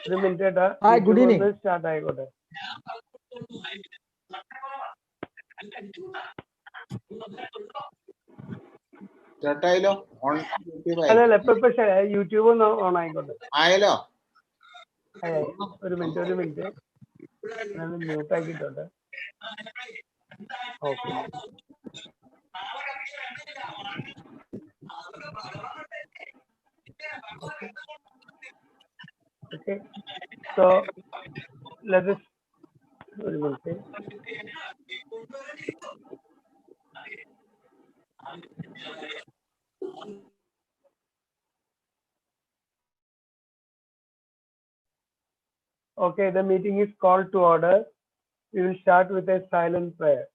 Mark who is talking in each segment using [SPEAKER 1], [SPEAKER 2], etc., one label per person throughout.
[SPEAKER 1] Hi, good evening.
[SPEAKER 2] Start ആയിക്കോട്ടെ. അല്ലല്ല ഇപ്പൊ യൂട്യൂബ് ഓൺ ആയിക്കോട്ടെ. ഒരു മിനിറ്റ് മ്യൂട്ട് ആക്കിയിട്ടുണ്ട്. Okay. Okay, so let us Okay, the meeting is called to order. We will start with a silent prayer.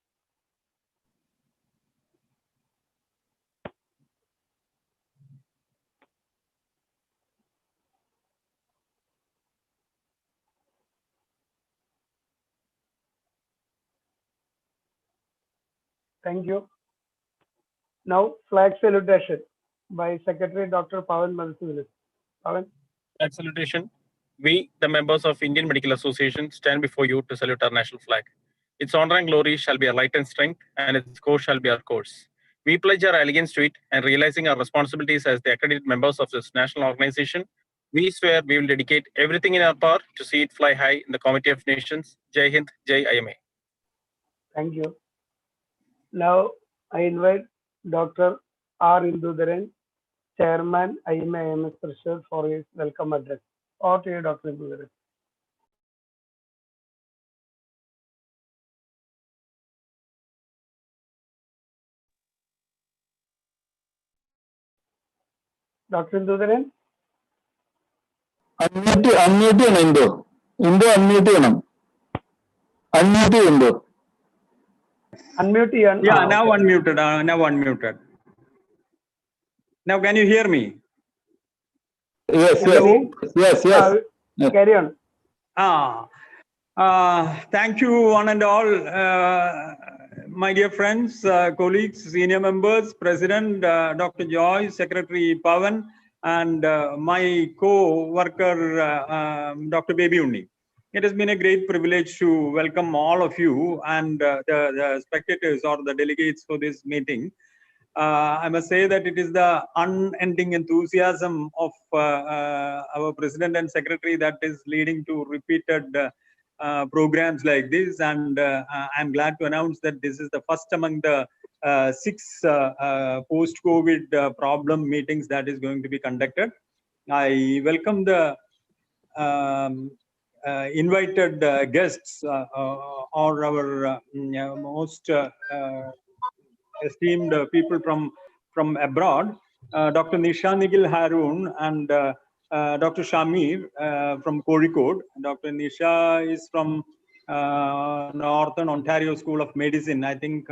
[SPEAKER 2] Thank you. Now, flag salutation by Secretary Dr. Pavan Madhusudan. Pavan.
[SPEAKER 3] Flag salutation. We, the members of Indian Medical Association, stand before you to salute our national flag. Its honor and glory shall be our light and strength, and its course shall be our course. We pledge our allegiance to it, and realizing our responsibilities as the accredited members of this national organization, we swear we will dedicate everything in our power to see it fly high in the Committee of Nations. Jai Hind, Jai IMA.
[SPEAKER 2] Thank you. Now, I invite Dr. R. Indudharan, Chairman, IMA AMS THRISSUR, for his welcome address. Over to you, Dr. Indudharan. Dr. Indudharan?
[SPEAKER 4] Unmute Indo. Unmute Indo.
[SPEAKER 2] Unmute you.
[SPEAKER 5] Yeah, now unmuted. Now unmuted. Now can you hear me?
[SPEAKER 4] Yes.
[SPEAKER 2] Carry on.
[SPEAKER 5] Thank you, one and all, my dear friends, colleagues, senior members, President Dr. Joy, Secretary Pavan, and my co-worker Dr. Baby Unni. It has been a great privilege to welcome all of you and the spectators or the delegates for this meeting. I must say that it is the unending enthusiasm of our President and Secretary that is leading to repeated programs like this, and I'm glad to announce that this is the first among the 6 post-COVID problem meetings that is going to be conducted. I welcome the invited guests or our most esteemed people from abroad, Dr. NISHA NIGIL HAROON and Dr. Shamir from Kozhikode. Dr. NISHA is from Northern Ontario School of Medicine. I think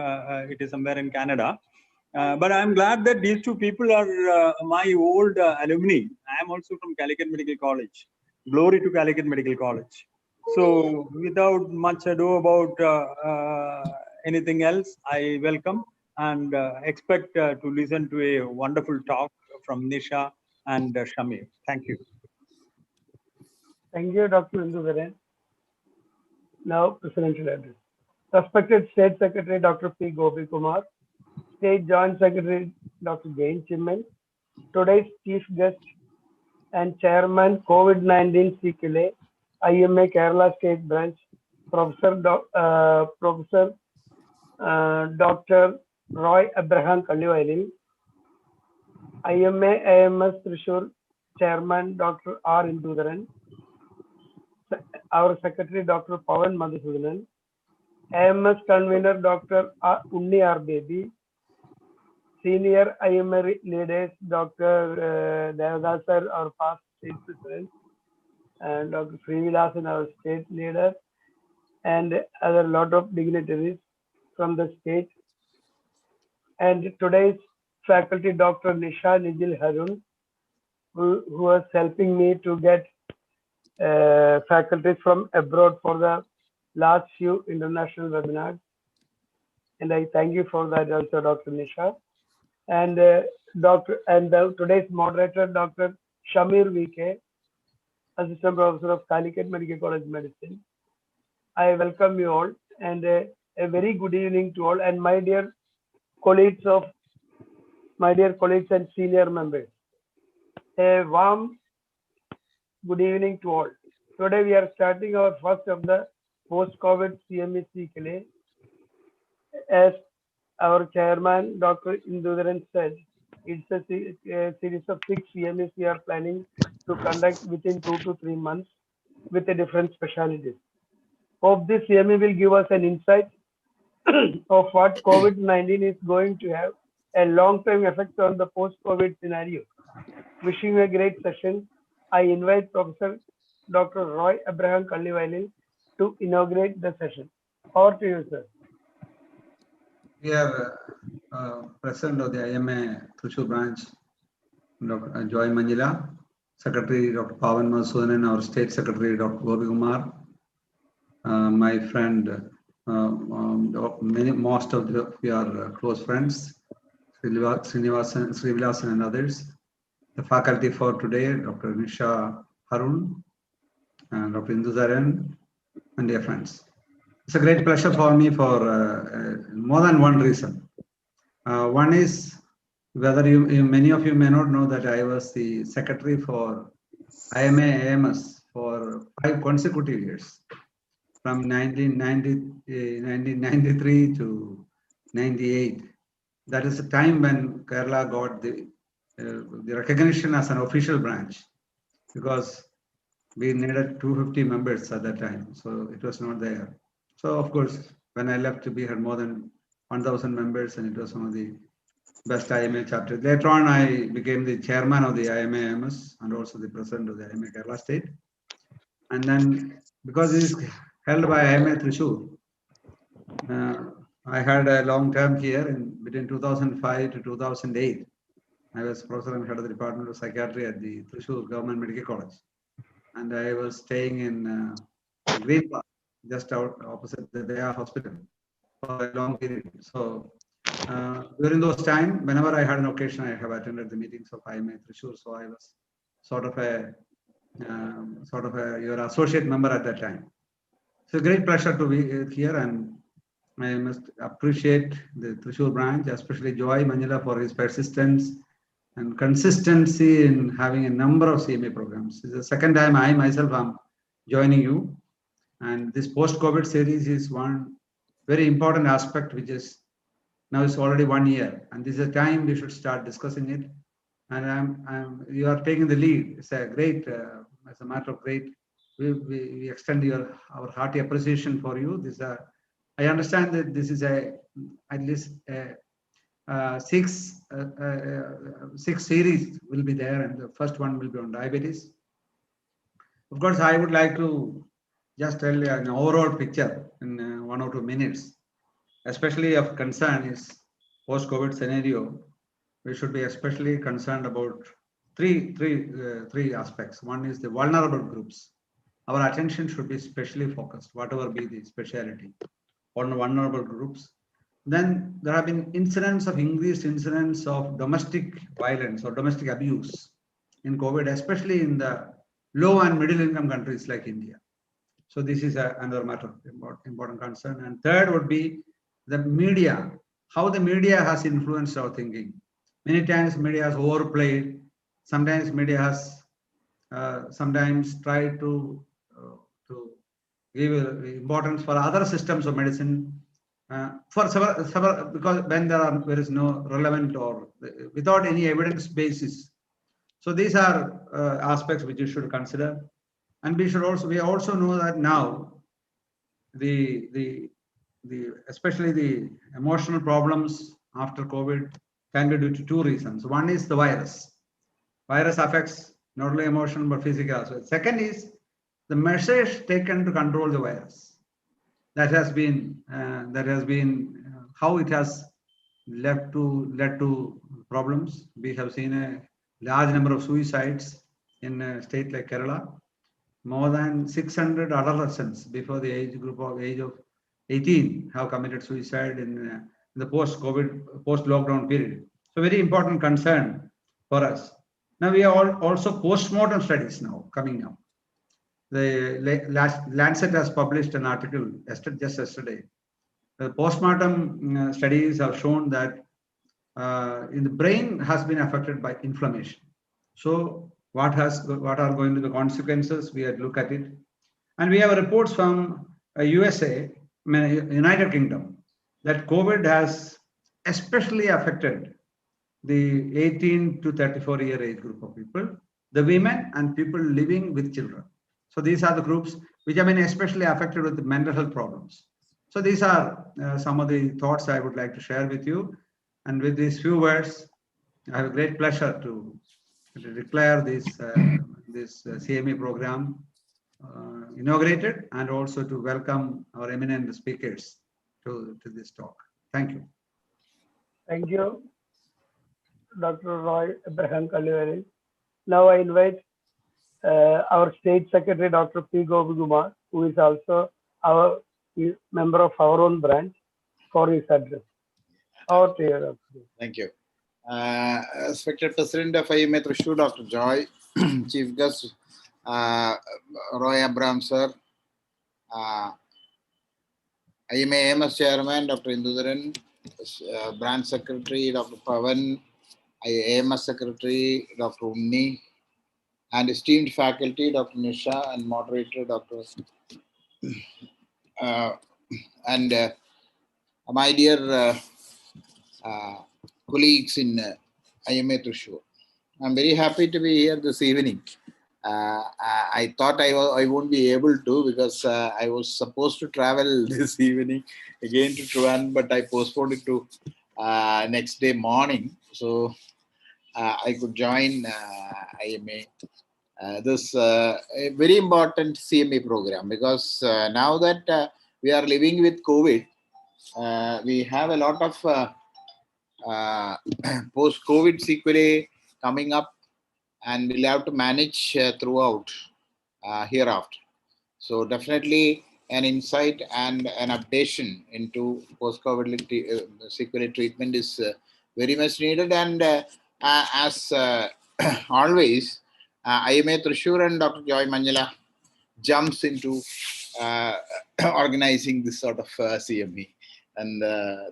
[SPEAKER 5] it is somewhere in Canada. But I'm glad that these two people are my old alumni. I am also from Calicut Medical College. Glory to Calicut Medical College. So without much ado about anything else, I welcome and expect to listen to a wonderful talk from Nisha and Shamir. Thank you.
[SPEAKER 2] Thank you, Dr. Indudharan. Now, Presidential Address. Respected State Secretary Dr. P Gopikumar, State Joint Secretary Dr. Jain Chimman, today's Chief Guest and Chairman COVID-19 Sequelae, IMA Kerala State Branch, Professor Dr. Roy Abraham Kallivayalil, IMA AMS Thrissur Chairman Dr. R. Indudharan, our Secretary Dr. Pavan Madhusudan, AMS Convener Dr. Unni R. Baby, Senior IMA leaders Dr. Devadasar, our past State President, and Dr. Srivilasan, our State Leader, and other lot of dignitaries from the state. And today's faculty, Dr. Nisha NIGIL HAROON, who was helping me to get faculties from abroad for the last few international webinars. And I thank you for that also, Dr. Nisha. And today's moderator, Dr. Shamir VK, Assistant Professor of Calicut Medical College Medicine. I welcome you all and a very good evening to all and my dear colleagues and senior members. A warm good evening to all. Today we are starting our first of the post-COVID CME Sequelae. As our chairman, Dr. Indudaran said, it's a series of 6 CMEs we are planning to conduct within 2 to 3 months with the different specialties. Hope this CME will give us an insight of what COVID-19 is going to have a long-term effect on the post-COVID scenario. Wishing you a great session. I invite Professor Dr. Roy Abraham Kallivayalil to inaugurate the session. Over to you, sir.
[SPEAKER 6] We are President of the IMA Thrissur branch, Dr. Joy Manjila, Secretary Dr. Pavan Madhusudan, our State Secretary Dr. Gopikumar, my friend, most of you are close friends, Srivilasan and others. The faculty for today, Dr. NISHA, HAROON, and Dr. Indudaran, and dear friends. It's a great pleasure for me for more than one reason. One is whether many of you may not know that I was the secretary for IMA AMS for 5 consecutive years, from 1993 to 98. That is the time when Kerala got the recognition as an official branch, because we needed 250 members at that time, so it was not there. So of course, when I left, we had more than 1,000 members, and it was one of the best IMA chapters. Later on, I became the chairman of the IMA AMS and also the president of the IMA Kerala State. And then, because it is held by IMA Thrissur, I had a long term here between 2005 to 2008. I was professor and head of the Department of Psychiatry at the Thrissur Government Medical College. And I was staying in Green Park, just out opposite the Daya Hospital, for a long period. So during those times, whenever I had an occasion, I have attended the meetings of IMA Thrissur. So I was sort of a your associate member at that time. It's a great pleasure to be here, and I must appreciate the Thrissur branch, especially Joy Manjila, for his persistence and consistency in having a number of CME programs. It's the second time I myself am joining you. And this post-COVID series is one very important aspect, which is now it's already 1 year. And this is a time we should start discussing it. And you are taking the lead. It's a great, as a matter of great, we extend our hearty appreciation for you. I understand that this is at least 6 series will be there, and the first one will be on diabetes. Of course, I would like to just tell you an overall picture in 1 or 2 minutes. Especially of concern is post-COVID scenario. We should be especially concerned about three aspects. One is the vulnerable groups. Our attention should be specially focused, whatever be the specialty, on vulnerable groups. Then there have been increased incidents of domestic violence or domestic abuse in COVID, especially in the low and middle income countries like India. So this is another matter of important concern. And third would be the media, how the media has influenced our thinking. Many times media has overplayed. Sometimes media has sometimes tried to give importance for other systems of medicine for several, because when there is no relevant or without any evidence basis. So these are aspects which you should consider. And we also know that now especially the emotional problems after COVID can be due to 2 reasons. One is the virus. Virus affects not only emotional but physical as well. Second is the measures taken to control the virus. That has been how it has led to problems. We have seen a large number of suicides in a state like Kerala. More than 600 adolescents before the age of 18 have committed suicide in the post-COVID, post-lockdown period. So very important concern for us. Now we are also post-mortem studies now coming up. Lancet has published an article just yesterday. The postmortem studies have shown that in the brain has been affected by inflammation. So what are going to be the consequences? We had to look at it. And we have reports from USA, United Kingdom, that COVID has especially affected the 18 to 34 year age group of people, the women and people living with children. So these are the groups which have been especially affected with the mental health problems. So these are some of the thoughts I would like to share with you. And with these few words, I have a great pleasure to declare this CME program inaugurated, and also to welcome our eminent speakers to this talk. Thank you.
[SPEAKER 2] Thank you, Dr. Roy Abraham Kallivayalil. Now I invite our State Secretary, Dr. P Gopikumar, who is also our member of our own branch, for his address. Over to you, Dr.
[SPEAKER 7] Thank you. Secretary President of IMA Thrissur, Dr. Joy, Chief Guest, Roy Abraham Sir, IMA AMS Chairman, Dr. Indudaran, Branch Secretary, Dr. Pavan, AMS Secretary, Dr. Unni, and esteemed faculty, Dr. NISHA, and Moderator, Dr. And my dear colleagues in IMA Thrissur. I'm very happy to be here this evening. I thought I won't be able to, because I was supposed to travel this evening again to Trivandrum, but I postponed it to next day morning. So I could join IMA. This a very important CME program, because now that we are living with COVID, we have a lot of post-COVID sequelae coming up, and we'll have to manage throughout hereafter. So definitely an insight and an updation into post-COVID sequelae treatment is very much needed. And as always, IMA Thrissur and Dr. Joy Manjila jumps into organizing this sort of CME. And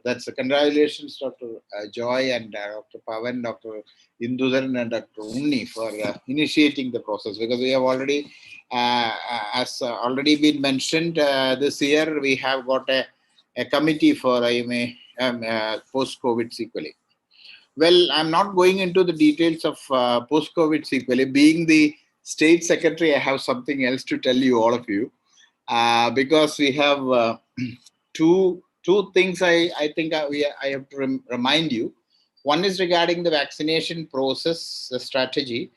[SPEAKER 7] that's a congratulations, Dr. Joy and Dr. Pavan, Dr. Indudaran and Dr. Unni for initiating the process, because we have already, as already been mentioned, this year we have got a committee for IMA post-COVID sequelae. Well, I'm not going into the details of post-COVID sequelae. Being the State Secretary, I have something else to tell you, all of you, because we have two things I think I have to remind you. One is regarding the vaccination process strategy.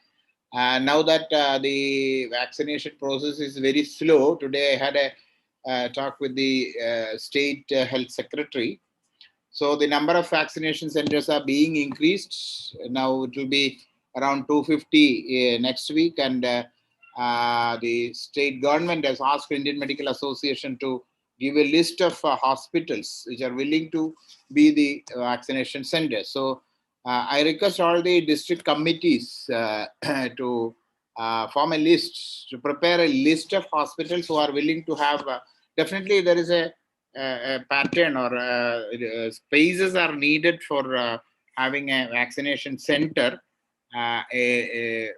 [SPEAKER 7] Now that the vaccination process is very slow, today I had a talk with the State Health Secretary. So the number of vaccination centers are being increased. Now it will be around 250 next week, and the state government has asked Indian Medical Association to give a list of hospitals which are willing to be the vaccination centers. So I request all the district committees to form a list, to prepare a list of hospitals who are willing to have, definitely there is a pattern, or spaces are needed for having a vaccination center. A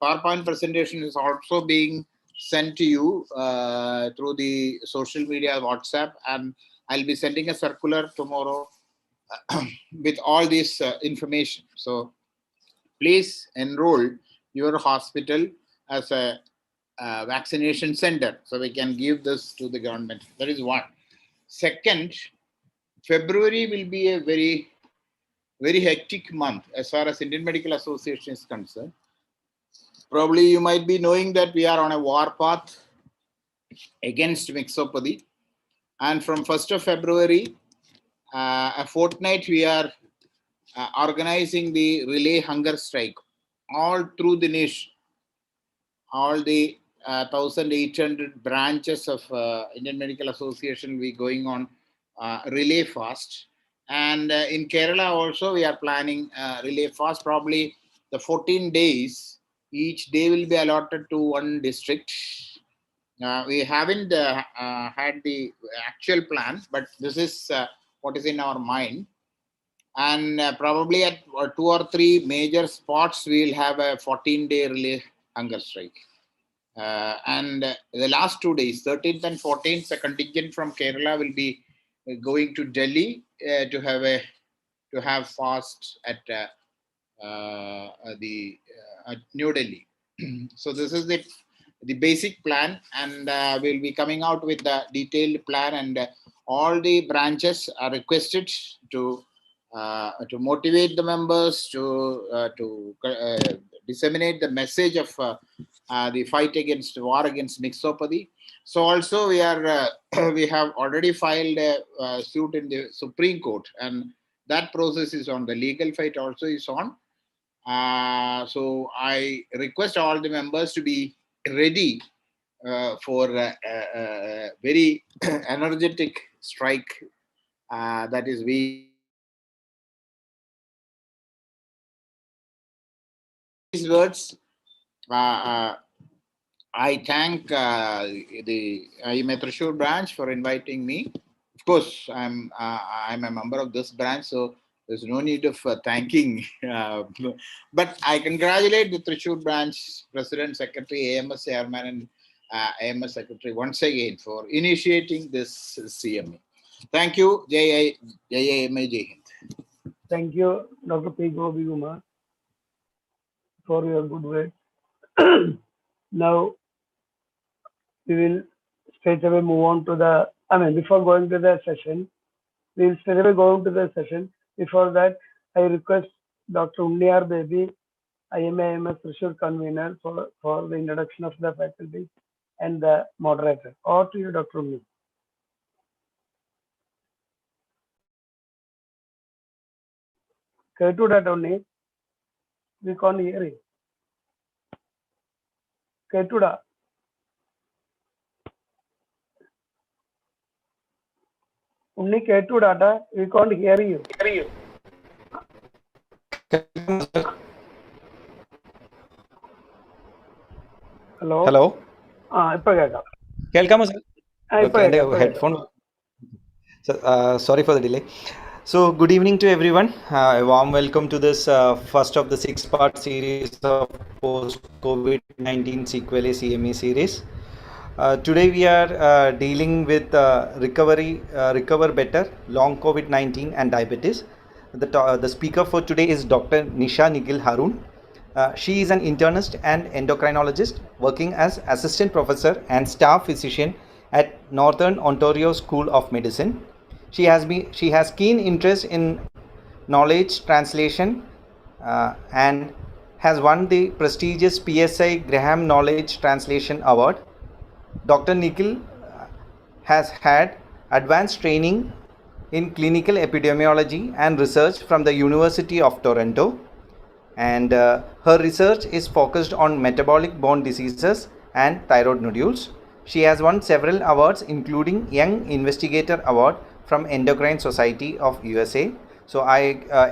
[SPEAKER 7] PowerPoint presentation is also being sent to you through the social media, WhatsApp, and I'll be sending a circular tomorrow with all this information. So please enroll your hospital as a vaccination center, so we can give this to the government. That is one. Second, February will be a very, very hectic month as far as Indian Medical Association is concerned. Probably you might be knowing that we are on a war path against mixopathy. And from 1st of February, a fortnight, we are organizing the relay hunger strike all through the nation. All the 1,800 branches of Indian Medical Association will be going on relay fast. And in Kerala also, we are planning relay fast. Probably the 14 days Each day will be allotted to one district. We haven't had the actual plan, but this is what is in our mind. And probably at 2 or 3 major spots, we will have a 14-day relay hunger strike. And the last 2 days, 13th and 14th, a contingent from Kerala will be going to Delhi to have fast at New Delhi. So this is the basic plan, and we'll be coming out with the detailed plan, and all the branches are requested to motivate the members to disseminate the message of the fight against war against mixopathy. So also we are we have already filed a suit in the Supreme Court, and that process is on. The legal fight also is on. So I request all the members to be ready for a very energetic strike. That is, these words. I thank the IMA Thrissur branch for inviting me. Of course, I'm a member of this branch, so there's no need of thanking. But I congratulate the Thrissur branch President, Secretary, AMS Chairman, and AMS Secretary once again for initiating this CME. Thank you. Jai AMA, Jai Hind.
[SPEAKER 2] Thank you, Dr. P Gopikumar, for your good words. Now, we will straight away move on to the, before going to the session, we will straight away go into the session. Before that, I request Dr. Unni Baby, IMA AMS Thrissur convener, for the introduction of the faculty and the moderator. Over to you, Dr. Unni. Ketuda, Unni. We can't hear you. Ketuda. Unni Ketuda, we can't hear you. Hello.
[SPEAKER 8] Hello.
[SPEAKER 2] Welcome,
[SPEAKER 8] sir. Headphone. So, sorry for the delay. So, good evening to everyone. A warm welcome to this first of the 6-part series of post-COVID-19 Sequelae CME series. Today we are dealing with recover better, long COVID-19 and diabetes. The speaker for today is Dr. NIGIL HAROON. She is an internist and endocrinologist working as assistant professor and staff physician at Northern Ontario School of Medicine. She has keen interest in knowledge translation and has won the prestigious PSI Graham Knowledge Translation Award. Dr. NIGIL has had advanced training in clinical epidemiology and research from the University of Toronto, and her research is focused on metabolic bone diseases and thyroid nodules. She has won several awards, including Young Investigator Award from Endocrine Society of USA. So I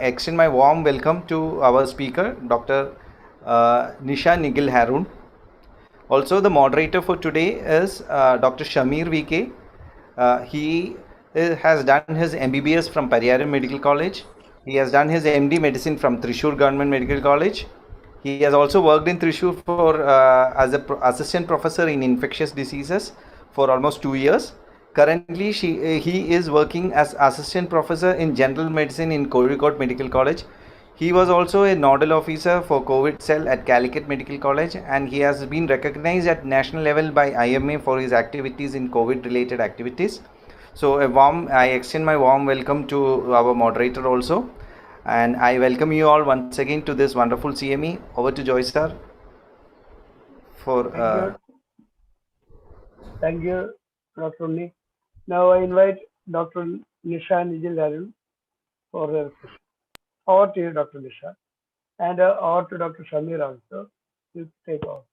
[SPEAKER 8] extend my warm welcome to our speaker, Dr. NIGIL HAROON. Also, the moderator for today is Dr. Shamir VK. He has done his MBBS from Pariyaram Medical College. He has done his MD Medicine from Thrissur Government Medical College. He has also worked in Thrissur as an assistant professor in infectious diseases for almost 2 years. Currently, he is working as assistant professor in general medicine in Kozhikode Medical College. He was also a nodal officer for COVID cell at Calicut Medical College, and he has been recognized at national level by IMA for his activities in COVID related activities. So I extend my warm welcome to our moderator also, and I welcome you all once again to this wonderful CME. Over to Joy sir.
[SPEAKER 2] Thank you, Dr. Unni. Now I invite Dr. NISHA Nijil for the session. Over to you, Dr. NISHA, and over to Dr. Shamir also. You take off.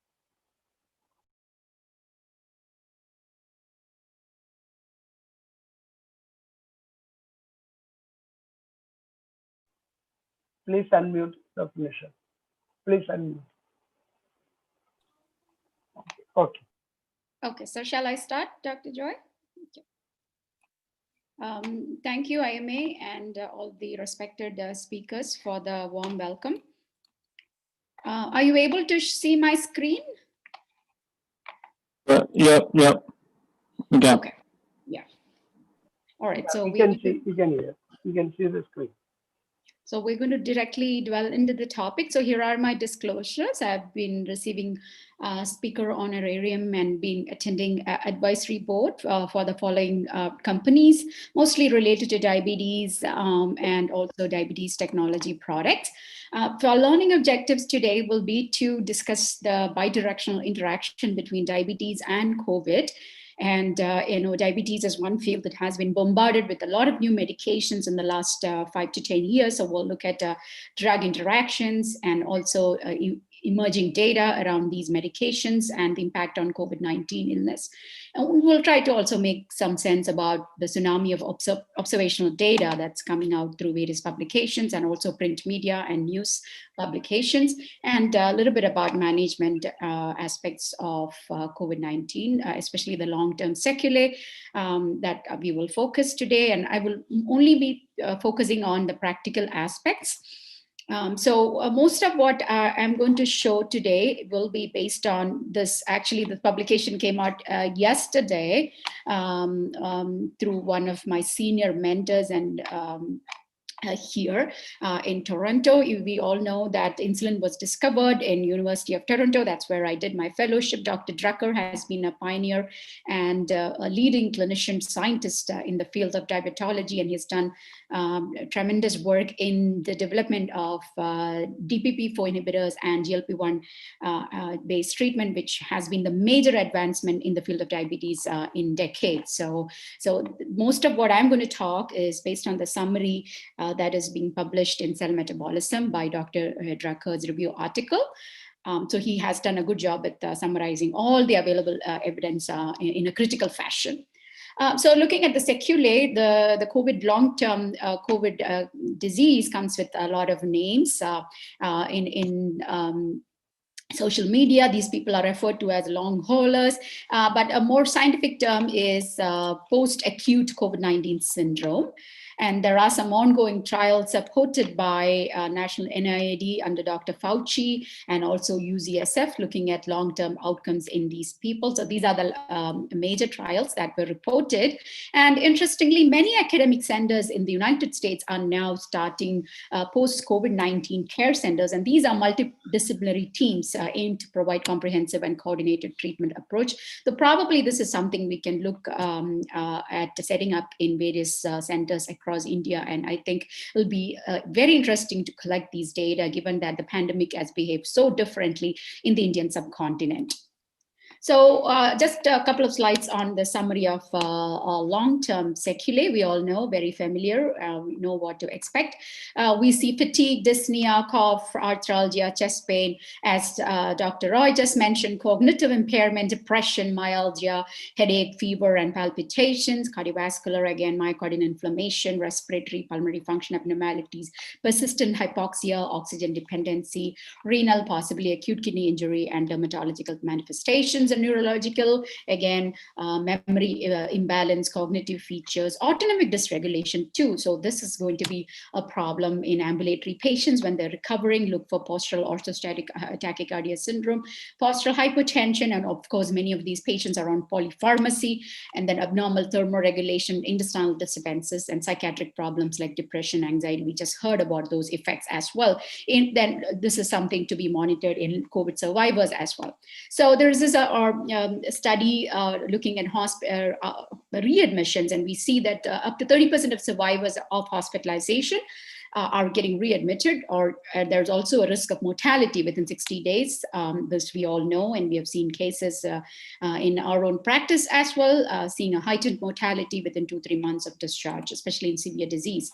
[SPEAKER 2] Please unmute, Dr. NISHA. Please unmute. Okay.
[SPEAKER 9] Okay, so shall I start, Dr. Joy? Okay. Thank you, IMA, and all the respected speakers for the warm welcome. Are you able to see my screen?
[SPEAKER 4] Yeah. Okay.
[SPEAKER 9] Okay. Yeah. All right. So
[SPEAKER 2] we can see the screen.
[SPEAKER 9] So we're going to directly dwell into the topic. So here are my disclosures. I've been receiving speaker honorarium and been attending advisory board for the following companies, mostly related to diabetes and also diabetes technology products. For our learning objectives today will be to discuss the bidirectional interaction between diabetes and COVID. And, diabetes is one field that has been bombarded with a lot of new medications in the last 5 to 10 years. So we'll look at drug interactions and also emerging data around these medications and the impact on COVID-19 illness. And we'll try to also make some sense about the tsunami of observational data that's coming out through various publications and also print media and news publications, and a little bit about management aspects of COVID-19, especially the long-term sequelae that we will focus today. And I will only be focusing on the practical aspects. So most of what I'm going to show today will be based on this. Actually, the publication came out yesterday through one of my senior mentors and here in Toronto. We all know that insulin was discovered in University of Toronto. That's where I did my fellowship. Dr. Drucker has been a pioneer and a leading clinician scientist in the field of diabetology, and he's done tremendous work in the development of DPP-4 inhibitors and GLP-1 based treatment, which has been the major advancement in the field of diabetes in decades. So most of what I'm going to talk is based on the summary that is being published in Cell Metabolism by Dr. Drucker's review article. So he has done a good job at summarizing all the available evidence in a critical fashion. So looking at the sequelae, the COVID long-term COVID disease comes with a lot of names in social media. These people are referred to as long haulers, but a more scientific term is post-acute COVID-19 syndrome. And there are some ongoing trials supported by National NIAID under Dr. Fauci and also UCSF looking at long-term outcomes in these people. So these are the major trials that were reported. And interestingly, many academic centers in the United States are now starting post-COVID-19 care centers. And these are multidisciplinary teams aimed to provide comprehensive and coordinated treatment approach. So probably this is something we can look at setting up in various centers across India. And I think it'll be very interesting to collect these data, given that the pandemic has behaved so differently in the Indian subcontinent. So just a couple of slides on the summary of long-term sequelae. We all know, very familiar, we know what to expect. We see fatigue, dyspnea, cough, arthralgia, chest pain, as Dr. Roy just mentioned, cognitive impairment, depression, myalgia, headache, fever, and palpitations, cardiovascular, again, myocardial inflammation, respiratory, pulmonary function abnormalities, persistent hypoxia, oxygen dependency, renal, possibly acute kidney injury, and dermatological manifestations. And neurological, again, memory imbalance, cognitive features, autonomic dysregulation too. So this is going to be a problem in ambulatory patients when they're recovering. Look for postural orthostatic tachycardia syndrome, postural hypotension, and of course, many of these patients are on polypharmacy, and then abnormal thermoregulation, intestinal disturbances, and psychiatric problems like depression, anxiety. We just heard about those effects as well. And then this is something to be monitored in COVID survivors as well. So there's this study looking at readmissions, and we see that up to 30% of survivors of hospitalization are getting readmitted, or there's also a risk of mortality within 60 days. This we all know, and we have seen cases in our own practice as well, seeing a heightened mortality within 2-3 months of discharge, especially in severe disease.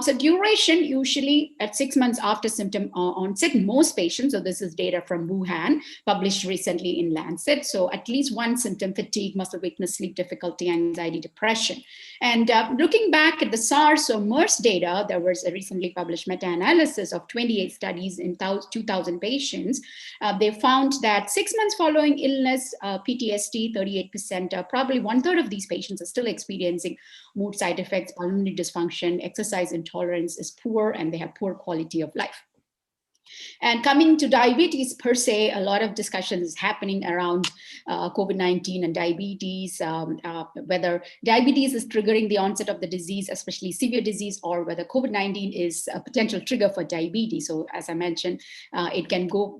[SPEAKER 9] So duration, usually at 6 months after symptom onset, most patients, so this is data from Wuhan, published recently in Lancet. So at least one symptom: fatigue, muscle weakness, sleep difficulty, anxiety, depression. And looking back at the SARS or MERS data, there was a recently published meta-analysis of 28 studies in 2,000 patients. They found that 6 months following illness, PTSD, 38%, probably 1/3 of these patients are still experiencing mood side effects, pulmonary dysfunction, exercise intolerance is poor, and they have poor quality of life. And coming to diabetes per se, a lot of discussion is happening around COVID-19 and diabetes, whether diabetes is triggering the onset of the disease, especially severe disease, or whether COVID-19 is a potential trigger for diabetes. So as I mentioned, it can go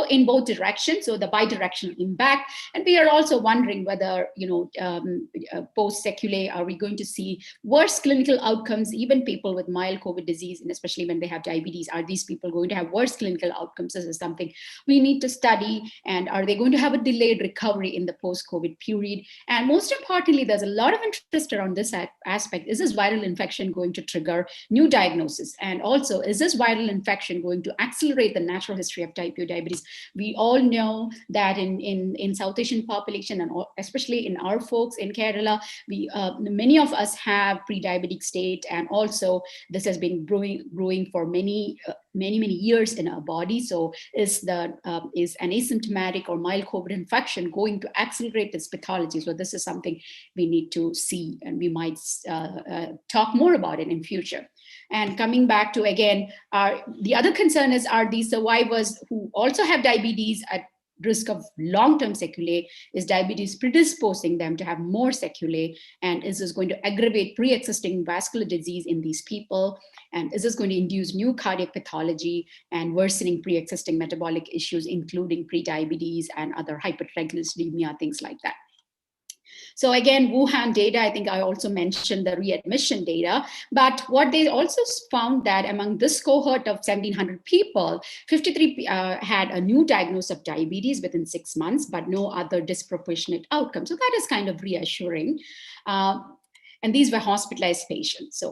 [SPEAKER 9] in both directions, so the bidirectional impact. And we are also wondering whether, post sequelae, are we going to see worse clinical outcomes, even people with mild COVID disease, and especially when they have diabetes, are these people going to have worse clinical outcomes? This is something we need to study. And are they going to have a delayed recovery in the post-COVID period? And most importantly, there's a lot of interest around this aspect. Is this viral infection going to trigger new diagnosis? And also, is this viral infection going to accelerate the natural history of type 2 diabetes? We all know that in South Asian population, and especially in our folks in Kerala, many of us have pre-diabetic state, and also this has been growing for many years in our body. So is an asymptomatic or mild COVID infection going to accelerate this pathology? So this is something we need to see, and we might talk more about it in future. And coming back to, again, the other concern is, are these survivors who also have diabetes at risk of long-term sequelae? Is diabetes predisposing them to have more sequelae? And is this going to aggravate pre-existing vascular disease in these people? And is this going to induce new cardiac pathology and worsening pre-existing metabolic issues, including pre-diabetes and other hypertriglyceridemia, things like that? So again, Wuhan data, I think I also mentioned the readmission data, but what they also found that among this cohort of 1,700 people, 53 had a new diagnosis of diabetes within 6 months, but no other disproportionate outcome. So that is kind of reassuring. And these were hospitalized patients.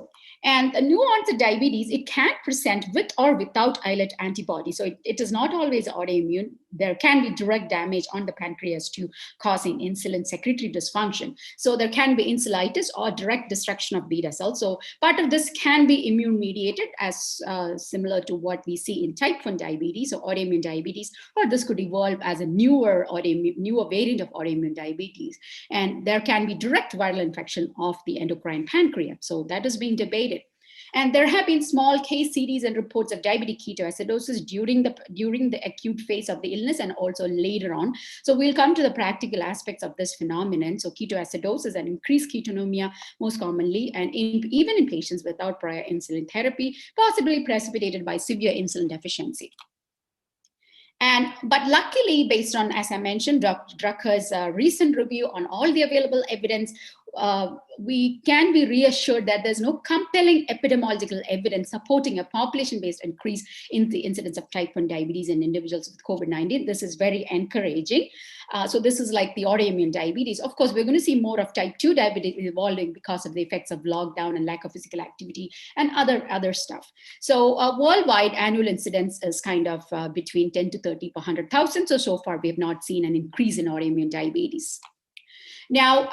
[SPEAKER 9] And a new onset diabetes, it can present with or without islet antibody. So it is not always autoimmune. There can be direct damage on the pancreas to causing insulin secretory dysfunction. So there can be insulitis or direct destruction of beta cells. So part of this can be immune mediated, as similar to what we see in type 1 diabetes or autoimmune diabetes, or this could evolve as a newer variant of autoimmune diabetes. And there can be direct viral infection of the endocrine pancreas. So that is being debated. And there have been small case series and reports of diabetic ketoacidosis during the acute phase of the illness and also later on. So we'll come to the practical aspects of this phenomenon. So ketoacidosis and increased ketonemia most commonly, and even in patients without prior insulin therapy, possibly precipitated by severe insulin deficiency. But luckily, based on, as I mentioned, Drucker's recent review on all the available evidence, we can be reassured that there's no compelling epidemiological evidence supporting a population-based increase in the incidence of type 1 diabetes in individuals with COVID-19. This is very encouraging. So this is like the autoimmune diabetes. Of course, we're going to see more of type 2 diabetes evolving because of the effects of lockdown and lack of physical activity and other stuff. So worldwide annual incidence is kind of between 10 to 30 per 100,000. So far, we have not seen an increase in autoimmune diabetes. Now,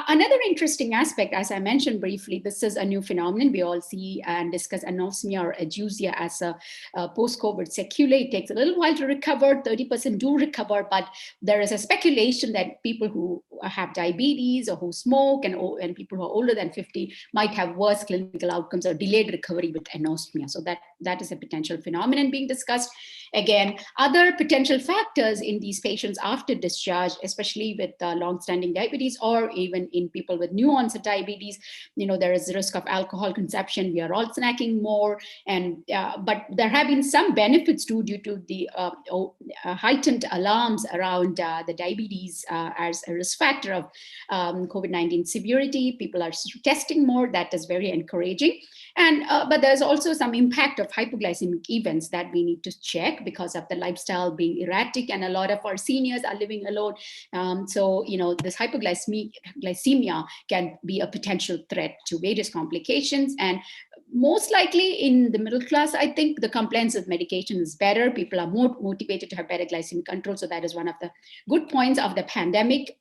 [SPEAKER 9] another interesting aspect, as I mentioned briefly, this is a new phenomenon. We all see and discuss anosmia or ageusia as a post-COVID sequelae. It takes a little while to recover. 30% do recover, but there is a speculation that people who have diabetes or who smoke and people who are older than 50 might have worse clinical outcomes or delayed recovery with anosmia. So that is a potential phenomenon being discussed. Again, other potential factors in these patients after discharge, especially with long-standing diabetes or even in people with new onset diabetes, there is a risk of alcohol consumption. We are all snacking more, but there have been some benefits too due to the heightened alarms around the diabetes as a risk factor of COVID-19 severity. People are testing more. That is very encouraging. But there's also some impact of hypoglycemic events that we need to check because of the lifestyle being erratic, and a lot of our seniors are living alone. So, this hypoglycemia can be a potential threat to various complications. And most likely in the middle class, I think the compliance with medication is better. People are more motivated to have better glycemic control. So that is one of the good points of the pandemic.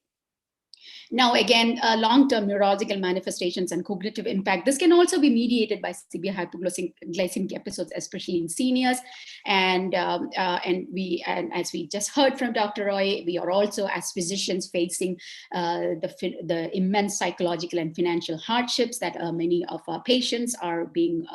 [SPEAKER 9] Now, again, long-term neurological manifestations and cognitive impact. This can also be mediated by severe hypoglycemic episodes, especially in seniors. And as we just heard from Dr. Roy, we are also, as physicians, facing the immense psychological and financial hardships that many of our patients are being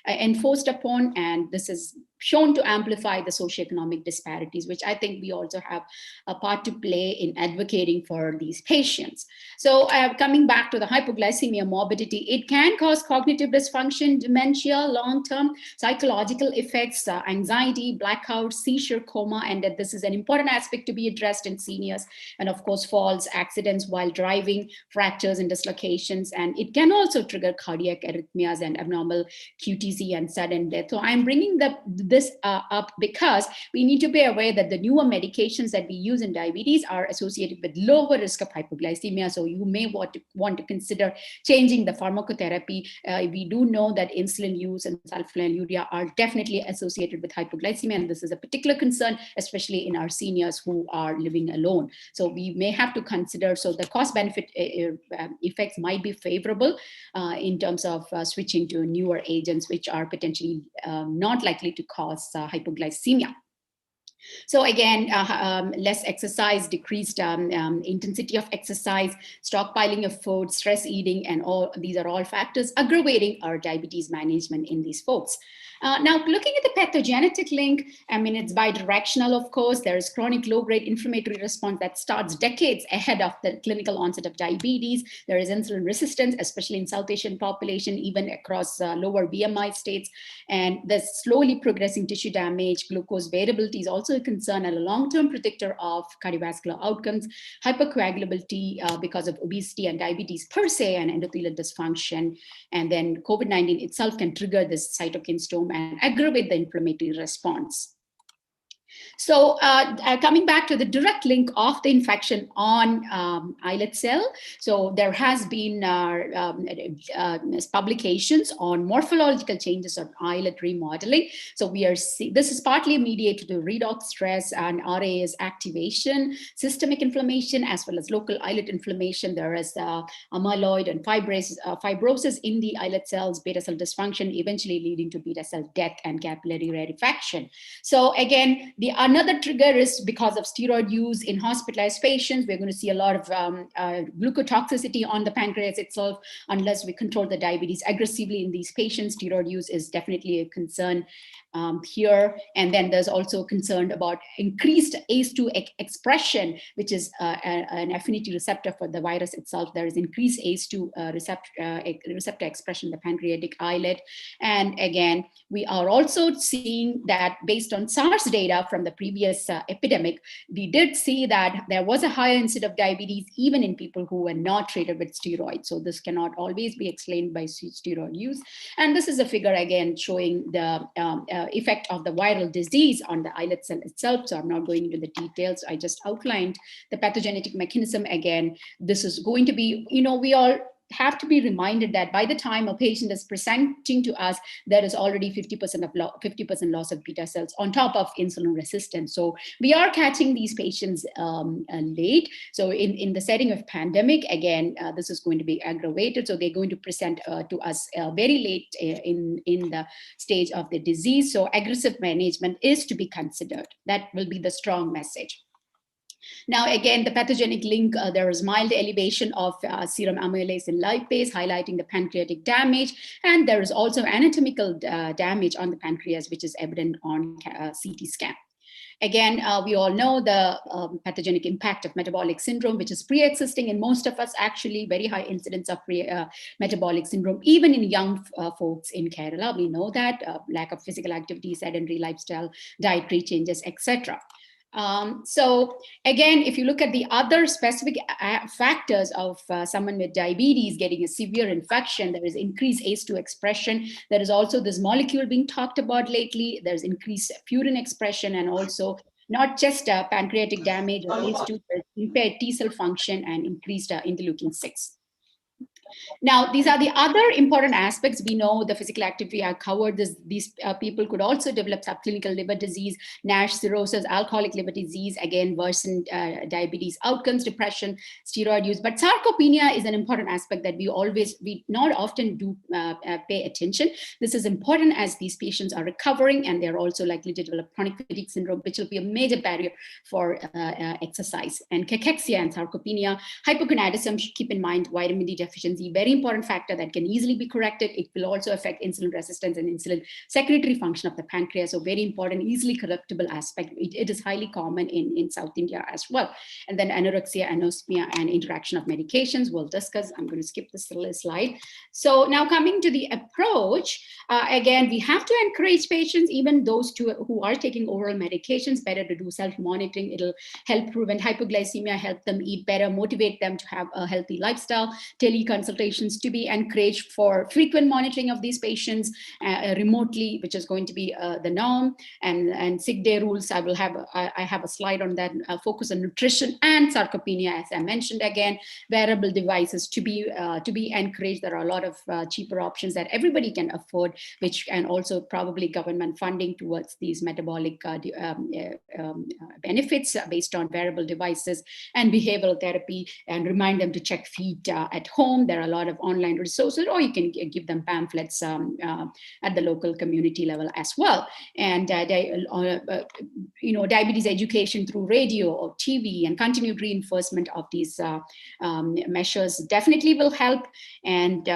[SPEAKER 9] enforced upon. And this is shown to amplify the socioeconomic disparities, which I think we also have a part to play in advocating for these patients. So coming back to the hypoglycemia morbidity, it can cause cognitive dysfunction, dementia, long-term psychological effects, anxiety, blackout, seizure, coma, and that this is an important aspect to be addressed in seniors. And of course, falls, accidents while driving, fractures and dislocations. And it can also trigger cardiac arrhythmias and abnormal QTc and sudden death. So I'm bringing this up because we need to be aware that the newer medications that we use in diabetes are associated with lower risk of hypoglycemia. So you may want to consider changing the pharmacotherapy. We do know that insulin use and sulfonylurea are definitely associated with hypoglycemia, and this is a particular concern, especially in our seniors who are living alone. So we may have to consider, so the cost-benefit effects might be favorable in terms of switching to newer agents, which are potentially not likely to cause hypoglycemia. So again, less exercise, decreased intensity of exercise, stockpiling of food, stress eating, and all these are all factors aggravating our diabetes management in these folks. Now, looking at the pathogenetic link, I mean, it's bidirectional, of course. There is chronic low-grade inflammatory response that starts decades ahead of the clinical onset of diabetes. There is insulin resistance, especially in South Asian population, even across lower BMI states. And the slowly progressing tissue damage, glucose variability is also a concern and a long-term predictor of cardiovascular outcomes, hypercoagulability because of obesity and diabetes per se, and endothelial dysfunction. And then COVID-19 itself can trigger this cytokine storm and aggravate the inflammatory response. So coming back to the direct link of the infection on islet cell, so there has been publications on morphological changes of islet remodeling. So we are this is partly mediated to redox stress and RAS activation, systemic inflammation, as well as local islet inflammation. There is amyloid and fibrosis in the islet cells, beta cell dysfunction, eventually leading to beta cell death and capillary rarefaction. So again, another trigger is because of steroid use in hospitalized patients. We're going to see a lot of glucotoxicity on the pancreas itself unless we control the diabetes aggressively in these patients. Steroid use is definitely a concern here. And then there's also concern about increased ACE2 expression, which is an affinity receptor for the virus itself. There is increased ACE2 receptor expression in the pancreatic islet. And again, we are also seeing that based on SARS data from the previous epidemic, we did see that there was a higher incidence of diabetes even in people who were not treated with steroids. So this cannot always be explained by steroid use. And this is a figure again showing the effect of the viral disease on the islet cell itself. So I'm not going into the details. I just outlined the pathogenetic mechanism. Again, this is going to be, we all have to be reminded that by the time a patient is presenting to us, there is already 50% loss of beta cells on top of insulin resistance. So we are catching these patients late. So in the setting of pandemic, again, this is going to be aggravated. So they're going to present to us very late in the stage of the disease. So aggressive management is to be considered. That will be the strong message. Now, again, the pathogenic link, there is mild elevation of serum amylase and lipase, highlighting the pancreatic damage. And there is also anatomical damage on the pancreas, which is evident on CT scan. Again, we all know the pathogenic impact of metabolic syndrome, which is pre-existing in most of us, actually very high incidence of metabolic syndrome, even in young folks in Kerala. We know that lack of physical activity, sedentary lifestyle, dietary changes, etc. So again, if you look at the other specific factors of someone with diabetes getting a severe infection, there is increased ACE2 expression. There is also this molecule being talked about lately. There's increased furin expression, and also not just pancreatic damage or ACE2, but impaired T cell function and increased interleukin-6. Now, these are the other important aspects. We know the physical activity I covered. These people could also develop subclinical liver disease, NASH, cirrhosis, alcoholic liver disease, again, worsened diabetes outcomes, depression, steroid use. But sarcopenia is an important aspect that we not often do pay attention. This is important as these patients are recovering, and they're also likely to develop chronic fatigue syndrome, which will be a major barrier for exercise. And cachexia and sarcopenia, hypogonadism, keep in mind vitamin D deficiency, very important factor that can easily be corrected. It will also affect insulin resistance and insulin secretory function of the pancreas. So very important, easily correctable aspect. It is highly common in South India as well. And then anorexia, anosmia, and interaction of medications we'll discuss. I'm going to skip this slide. So now coming to the approach, again, we have to encourage patients, even those who are taking oral medications, better to do self-monitoring. It'll help prevent hypoglycemia, help them eat better, motivate them to have a healthy lifestyle, teleconsultations to be encouraged for frequent monitoring of these patients remotely, which is going to be the norm, and sick day rules. I have a slide on that. Focus on nutrition and sarcopenia, as I mentioned. Again, wearable devices to be encouraged. There are a lot of cheaper options that everybody can afford, which can also probably government funding towards these metabolic benefits based on wearable devices and behavioral therapy, and remind them to check feet at home. There are a lot of online resources, or you can give them pamphlets at the local community level as well. And diabetes education through radio or TV and continued reinforcement of these measures definitely will help. And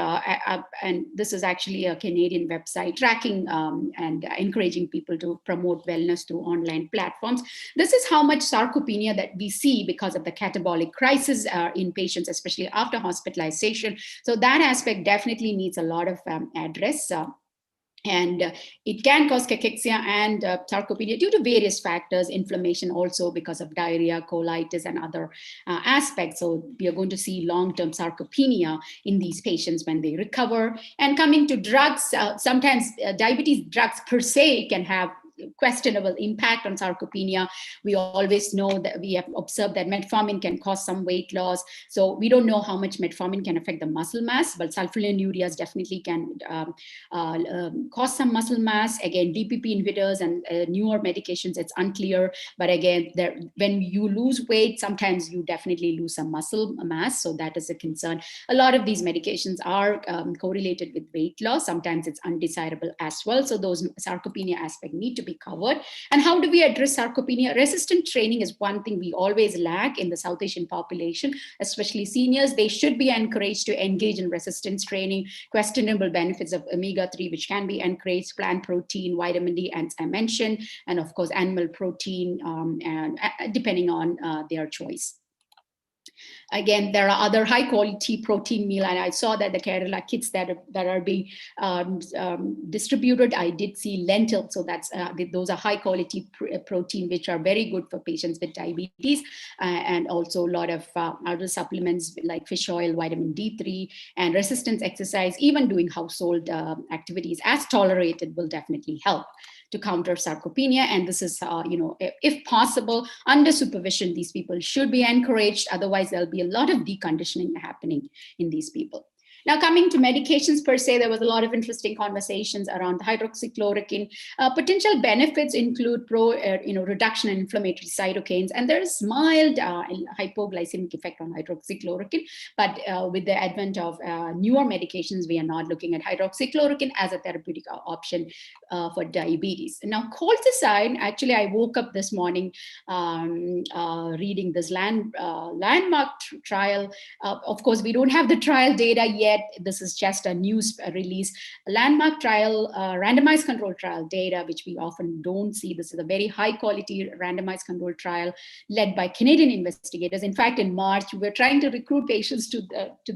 [SPEAKER 9] this is actually a Canadian website tracking and encouraging people to promote wellness through online platforms. This is how much sarcopenia that we see because of the catabolic crisis in patients, especially after hospitalization. So that aspect definitely needs a lot of address. And it can cause cachexia and sarcopenia due to various factors, inflammation also because of diarrhea, colitis, and other aspects. So we are going to see long-term sarcopenia in these patients when they recover. And coming to drugs, sometimes diabetes drugs per se can have questionable impact on sarcopenia. We always know that we have observed that metformin can cause some weight loss. So we don't know how much metformin can affect the muscle mass, but sulfonylureas definitely can cause some muscle mass. Again, DPP inhibitors and newer medications, it's unclear. But again, when you lose weight, sometimes you definitely lose some muscle mass. So that is a concern. A lot of these medications are correlated with weight loss. Sometimes it's undesirable as well. So those sarcopenia aspect need to be covered. And how do we address sarcopenia? Resistant training is one thing we always lack in the South Asian population, especially seniors. They should be encouraged to engage in resistance training, questionable benefits of omega-3, which can be encouraged, plant protein, vitamin D, as I mentioned, and of course, animal protein, and depending on their choice. Again, there are other high quality protein meal, and I saw that the Kerala kits that are being distributed, I did see lentils. So those are high quality protein, which are very good for patients with diabetes, and also a lot of other supplements like fish oil, vitamin D3, and resistance exercise. Even doing household activities as tolerated will definitely help to counter sarcopenia. And this is, if possible, under supervision, these people should be encouraged. Otherwise, there'll be a lot of deconditioning happening in these people. Now, coming to medications per se, there was a lot of interesting conversations around the hydroxychloroquine. Potential benefits include reduction in inflammatory cytokines, and there is mild hypoglycemic effect on hydroxychloroquine. But with the advent of newer medications, we are not looking at hydroxychloroquine as a therapeutic option for diabetes. Now, colchicine, actually, I woke up this morning reading this landmark trial. Of course, we don't have the trial data yet, forget, this is just a news release. A landmark trial, randomized control trial data, which we often don't see. This is a very high quality randomized control trial led by Canadian investigators. In fact, in March, we were trying to recruit patients to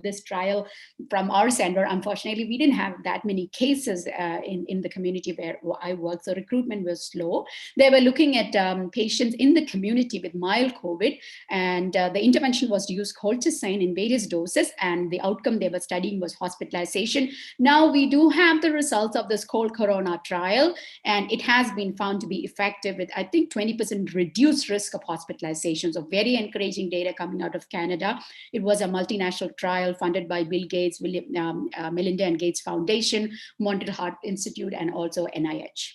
[SPEAKER 9] this trial from our center. Unfortunately, we didn't have that many cases in the community where I work, so recruitment was slow. They were looking at patients in the community with mild COVID, and the intervention was to use colchicine in various doses, and the outcome they were studying was hospitalization. Now we do have the results of this cold corona trial, and it has been found to be effective with, I think, 20% reduced risk of hospitalization. So very encouraging data coming out of Canada. It was a multinational trial funded by Bill Gates, Melinda and Gates Foundation, Montreal Heart Institute, and also NIH.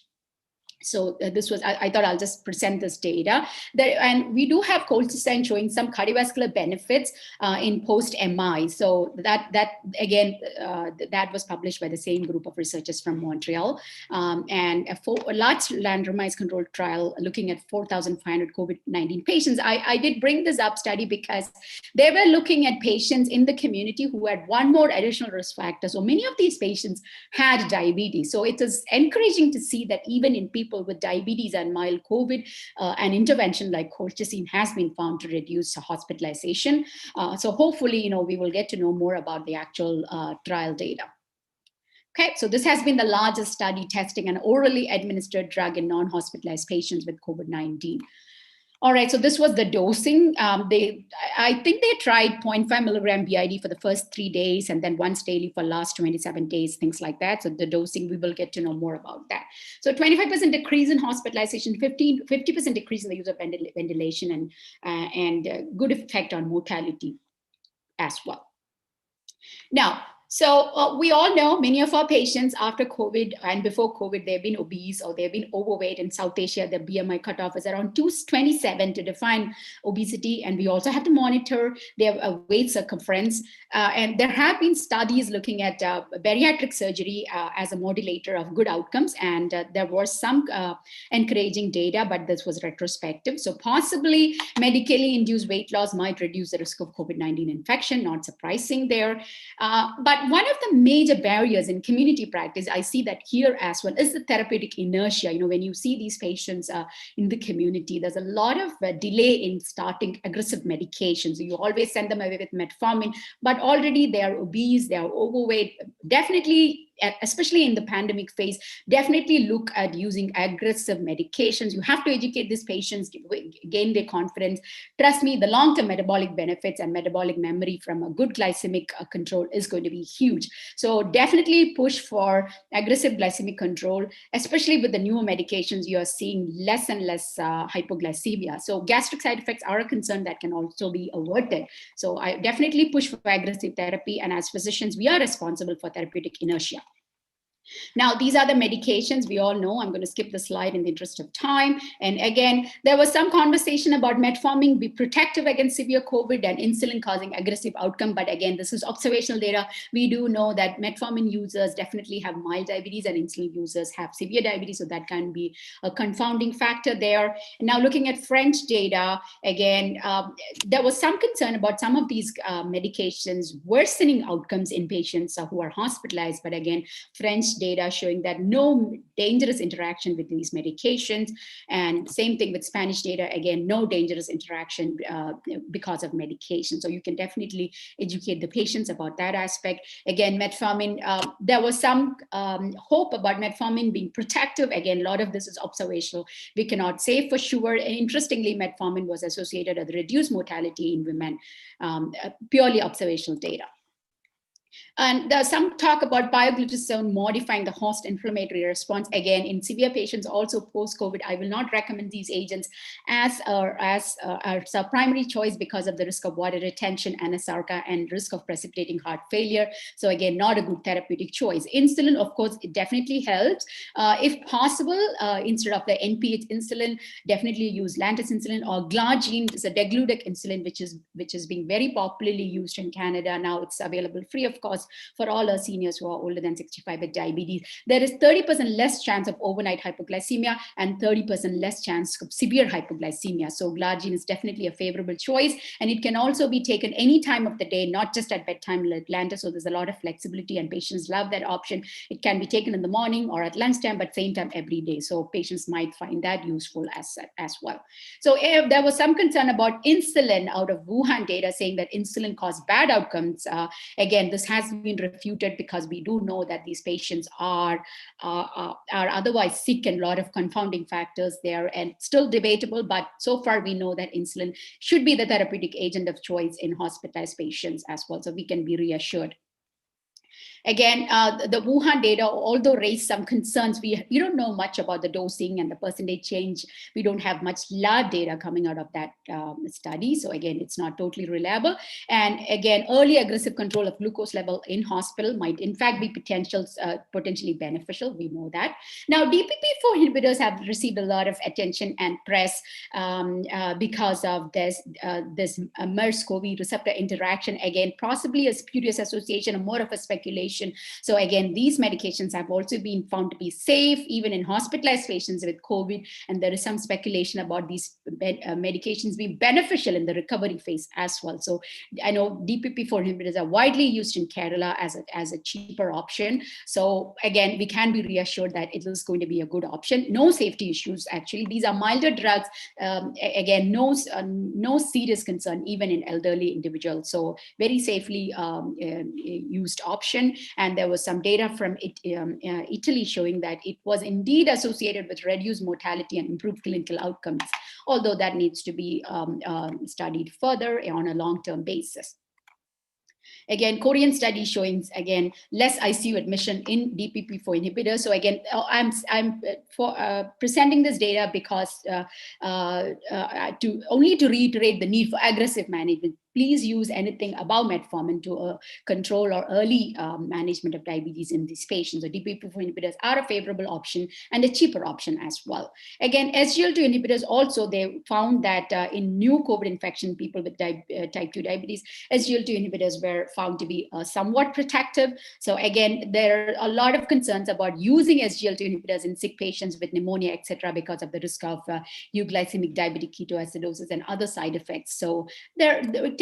[SPEAKER 9] So this was, I thought I'll just present this data. And we do have colchicine showing some cardiovascular benefits in post-MI. So that was published by the same group of researchers from Montreal. And a large randomized controlled trial looking at 4,500 COVID-19 patients. I did bring this up study because they were looking at patients in the community who had one more additional risk factor. So many of these patients had diabetes. So it is encouraging to see that even in people with diabetes and mild COVID, an intervention like colchicine has been found to reduce hospitalization. So hopefully, we will get to know more about the actual trial data. Okay, so this has been the largest study testing an orally administered drug in non-hospitalized patients with COVID-19. All right, so this was the dosing. I think they tried 0.5 milligram BID for the first 3 days and then once daily for last 27 days, things like that. So the dosing, we will get to know more about that. So 25% decrease in hospitalization, 50% decrease in the use of ventilation, and good effect on mortality as well. Now, so we all know many of our patients after COVID and before COVID, they've been obese or they've been overweight. In South Asia, the BMI cutoff is around 227 to define obesity. And we also have to monitor their weight circumference. And there have been studies looking at bariatric surgery as a modulator of good outcomes. And there was some encouraging data, but this was retrospective. So possibly medically induced weight loss might reduce the risk of COVID-19 infection, not surprising there. But one of the major barriers in community practice, I see that here as well, is the therapeutic inertia. When you see these patients in the community, there's a lot of delay in starting aggressive medications. You always send them away with metformin, but already they are obese, they are overweight. Definitely, especially in the pandemic phase, definitely look at using aggressive medications. You have to educate these patients, gain their confidence. Trust me, the long-term metabolic benefits and metabolic memory from a good glycemic control is going to be huge. So definitely push for aggressive glycemic control, especially with the newer medications. You are seeing less and less hypoglycemia. So gastric side effects are a concern that can also be averted. So I definitely push for aggressive therapy. And as physicians, we are responsible for therapeutic inertia. Now, these are the medications we all know. I'm going to skip the slide in the interest of time. And again, there was some conversation about metformin be protective against severe COVID and insulin causing aggressive outcome. But again, this is observational data. We do know that metformin users definitely have mild diabetes and insulin users have severe diabetes. So that can be a confounding factor there. And now looking at French data, again, there was some concern about some of these medications worsening outcomes in patients who are hospitalized. But again, French data showing that no dangerous interaction with these medications. And same thing with Spanish data, again, no dangerous interaction because of medication. So you can definitely educate the patients about that aspect. Again, metformin, there was some hope about metformin being protective. Again, a lot of this is observational. We cannot say for sure. Interestingly, metformin was associated with reduced mortality in women, purely observational data. And there's some talk about pioglitazone modifying the host inflammatory response. Again, in severe patients, also post-COVID, I will not recommend these agents as a primary choice because of the risk of water retention, anasarca, and risk of precipitating heart failure. So again, not a good therapeutic choice. Insulin, of course, it definitely helps. If possible, instead of the NPH insulin, definitely use Lantus insulin or Glucagon. It's a degludec insulin, which is being very popularly used in Canada. Now it's available free of course, for all our seniors who are older than 65 with diabetes, there is 30% less chance of overnight hypoglycemia and 30% less chance of severe hypoglycemia. So glargine is definitely a favorable choice, and it can also be taken any time of the day, not just at bedtime like Lanta. So there's a lot of flexibility and patients love that option. It can be taken in the morning or at lunchtime, but same time every day. So patients might find that useful as well. So if there was some concern about insulin out of Wuhan data saying that insulin caused bad outcomes, again, this has been refuted because we do know that these patients are otherwise sick, and a lot of confounding factors there, and still debatable, but so far we know that insulin should be the therapeutic agent of choice in hospitalized patients as well, so we can be reassured. Again, the Wuhan data, although raised some concerns, we don't know much about the dosing and the percentage change. We don't have much lab data coming out of that study. So again, it's not totally reliable. And again, early aggressive control of glucose level in hospital might in fact be potentially beneficial. We know that. Now, DPP-4 inhibitors have received a lot of attention and press because of this MERS-CoV receptor interaction. Again, possibly a spurious association or more of a speculation. So again, these medications have also been found to be safe even in hospitalized patients with COVID, and there is some speculation about these medications being beneficial in the recovery phase as well. So I know DPP-4 inhibitors are widely used in Kerala as a cheaper option. So again, we can be reassured that it is going to be a good option. No safety issues, actually. These are milder drugs. Again, no serious concern even in elderly individuals. So very safely used option. And there was some data from Italy showing that it was indeed associated with reduced mortality and improved clinical outcomes, although that needs to be studied further on a long-term basis. Again, Korean study showing, again, less ICU admission in DPP-4 inhibitors. So again, I'm presenting this data because only to reiterate the need for aggressive management. Please use anything above metformin to control or early management of diabetes in these patients. So DPP-4 inhibitors are a favorable option and a cheaper option as well. Again, SGLT2 inhibitors also, they found that in new COVID infection people with type 2 diabetes, SGLT2 inhibitors were found to be somewhat protective. So again, there are a lot of concerns about using SGLT2 inhibitors in sick patients with pneumonia, etc., because of the risk of euglycemic diabetic ketoacidosis and other side effects. So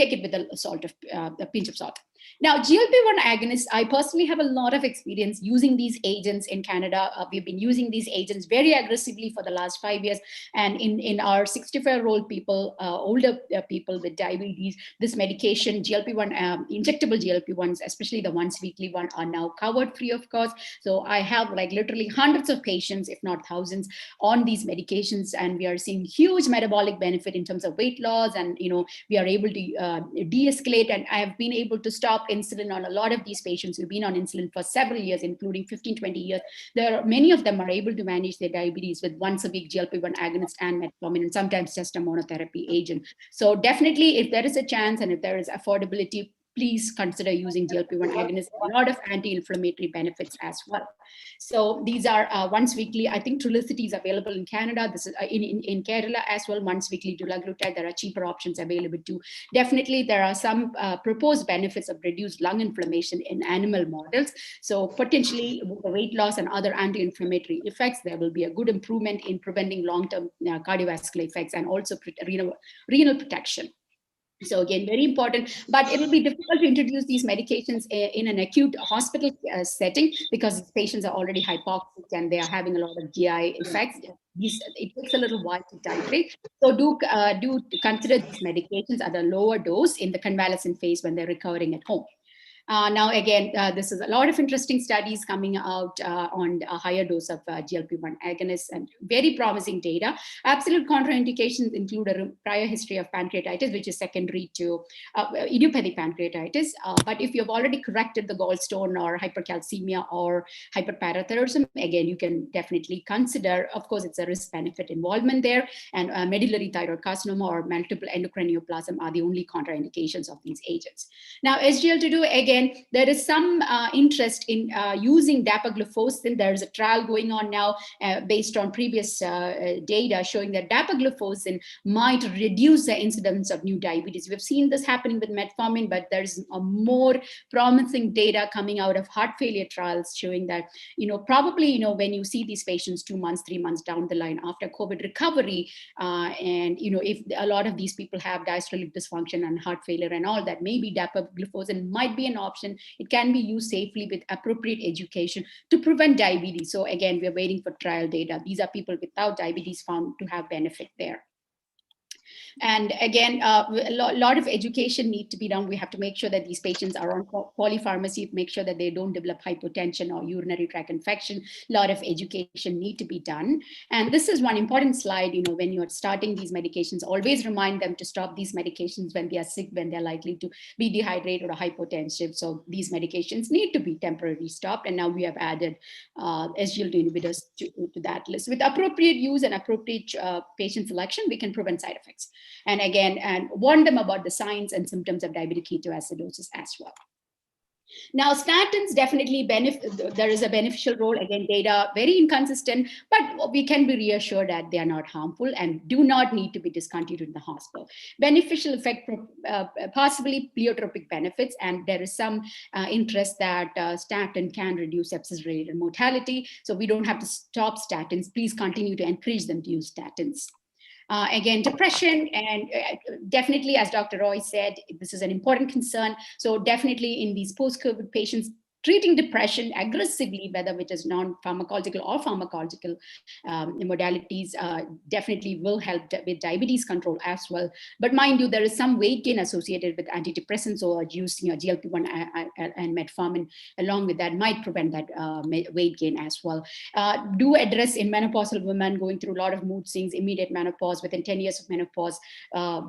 [SPEAKER 9] take it with a pinch of salt. Now, GLP-1 agonists, I personally have a lot of experience using these agents in Canada. We've been using these agents very aggressively for the last 5 years. And in our 65-year-old people, older people with diabetes, this medication, GLP-1, injectable GLP-1s, especially the once weekly one, are now covered free of cost. So I have like literally hundreds of patients, if not thousands, on these medications. And we are seeing huge metabolic benefit in terms of weight loss. And, we are able to de-escalate. And I have been able to stop insulin on a lot of these patients who've been on insulin for several years, including 15, 20 years. Many of them are able to manage their diabetes with once a week GLP-1 agonist and metformin, and sometimes just a monotherapy agent. So definitely, if there is a chance and if there is affordability, please consider using GLP-1 agonists. A lot of anti-inflammatory benefits as well. So these are once weekly. I think Trulicity is available in Canada. This is in Kerala as well. Once weekly dulaglutide. There are cheaper options available too. Definitely, there are some proposed benefits of reduced lung inflammation in animal models. So potentially, with the weight loss and other anti-inflammatory effects, there will be a good improvement in preventing long-term cardiovascular effects and also renal protection. So again, very important, but it will be difficult to introduce these medications in an acute hospital setting because patients are already hypoxic and they are having a lot of GI effects. It takes a little while to titrate. So do consider these medications at a lower dose in the convalescent phase when they're recovering at home. Now, again, this is a lot of interesting studies coming out on a higher dose of GLP-1 agonists and very promising data. Absolute contraindications include a prior history of pancreatitis, which is secondary to idiopathic pancreatitis. But if you've already corrected the gallstone or hypercalcemia or hyperparathyroidism, again, you can definitely consider, of course, it's a risk-benefit involvement there, and medullary thyroid carcinoma or multiple endocrine neoplasm are the only contraindications of these agents. Now, SGLT2, again, again, there is some interest in using dapagliflozin. There is a trial going on now based on previous data showing that dapagliflozin might reduce the incidence of new diabetes. We've seen this happening with metformin, but there's a more promising data coming out of heart failure trials showing that, probably, when you see these patients 2 months, 3 months down the line after COVID recovery, and, if a lot of these people have diastolic dysfunction and heart failure and all that, maybe dapagliflozin might be an option. It can be used safely with appropriate education to prevent diabetes. So again, we're waiting for trial data. These are people without diabetes found to have benefit there. And again, a lot of education need to be done. We have to make sure that these patients are on polypharmacy, make sure that they don't develop hypotension or urinary tract infection. A lot of education need to be done. And this is one important slide, when you're starting these medications, always remind them to stop these medications when they are sick, when they're likely to be dehydrated or hypotensive. So these medications need to be temporarily stopped. And now we have added SGLT inhibitors to that list. With appropriate use and appropriate patient selection, we can prevent side effects. And again, and warn them about the signs and symptoms of diabetic ketoacidosis as well. Now, statins definitely there is a beneficial role. Again, data very inconsistent, but we can be reassured that they are not harmful and do not need to be discontinued in the hospital. Beneficial effect, possibly pleiotropic benefits, and there is some interest that statin can reduce sepsis-related mortality. So we don't have to stop statins. Please continue to encourage them to use statins. Again, depression, and definitely, as Dr. Roy said, this is an important concern. So definitely in these post-COVID patients, treating depression aggressively, whether it is non-pharmacological or pharmacological modalities, definitely will help with diabetes control as well. But mind you, there is some weight gain associated with antidepressants, or using GLP-1 and metformin along with that might prevent that weight gain as well. Do address in menopausal women going through a lot of mood swings, immediate menopause, within 10 years of menopause,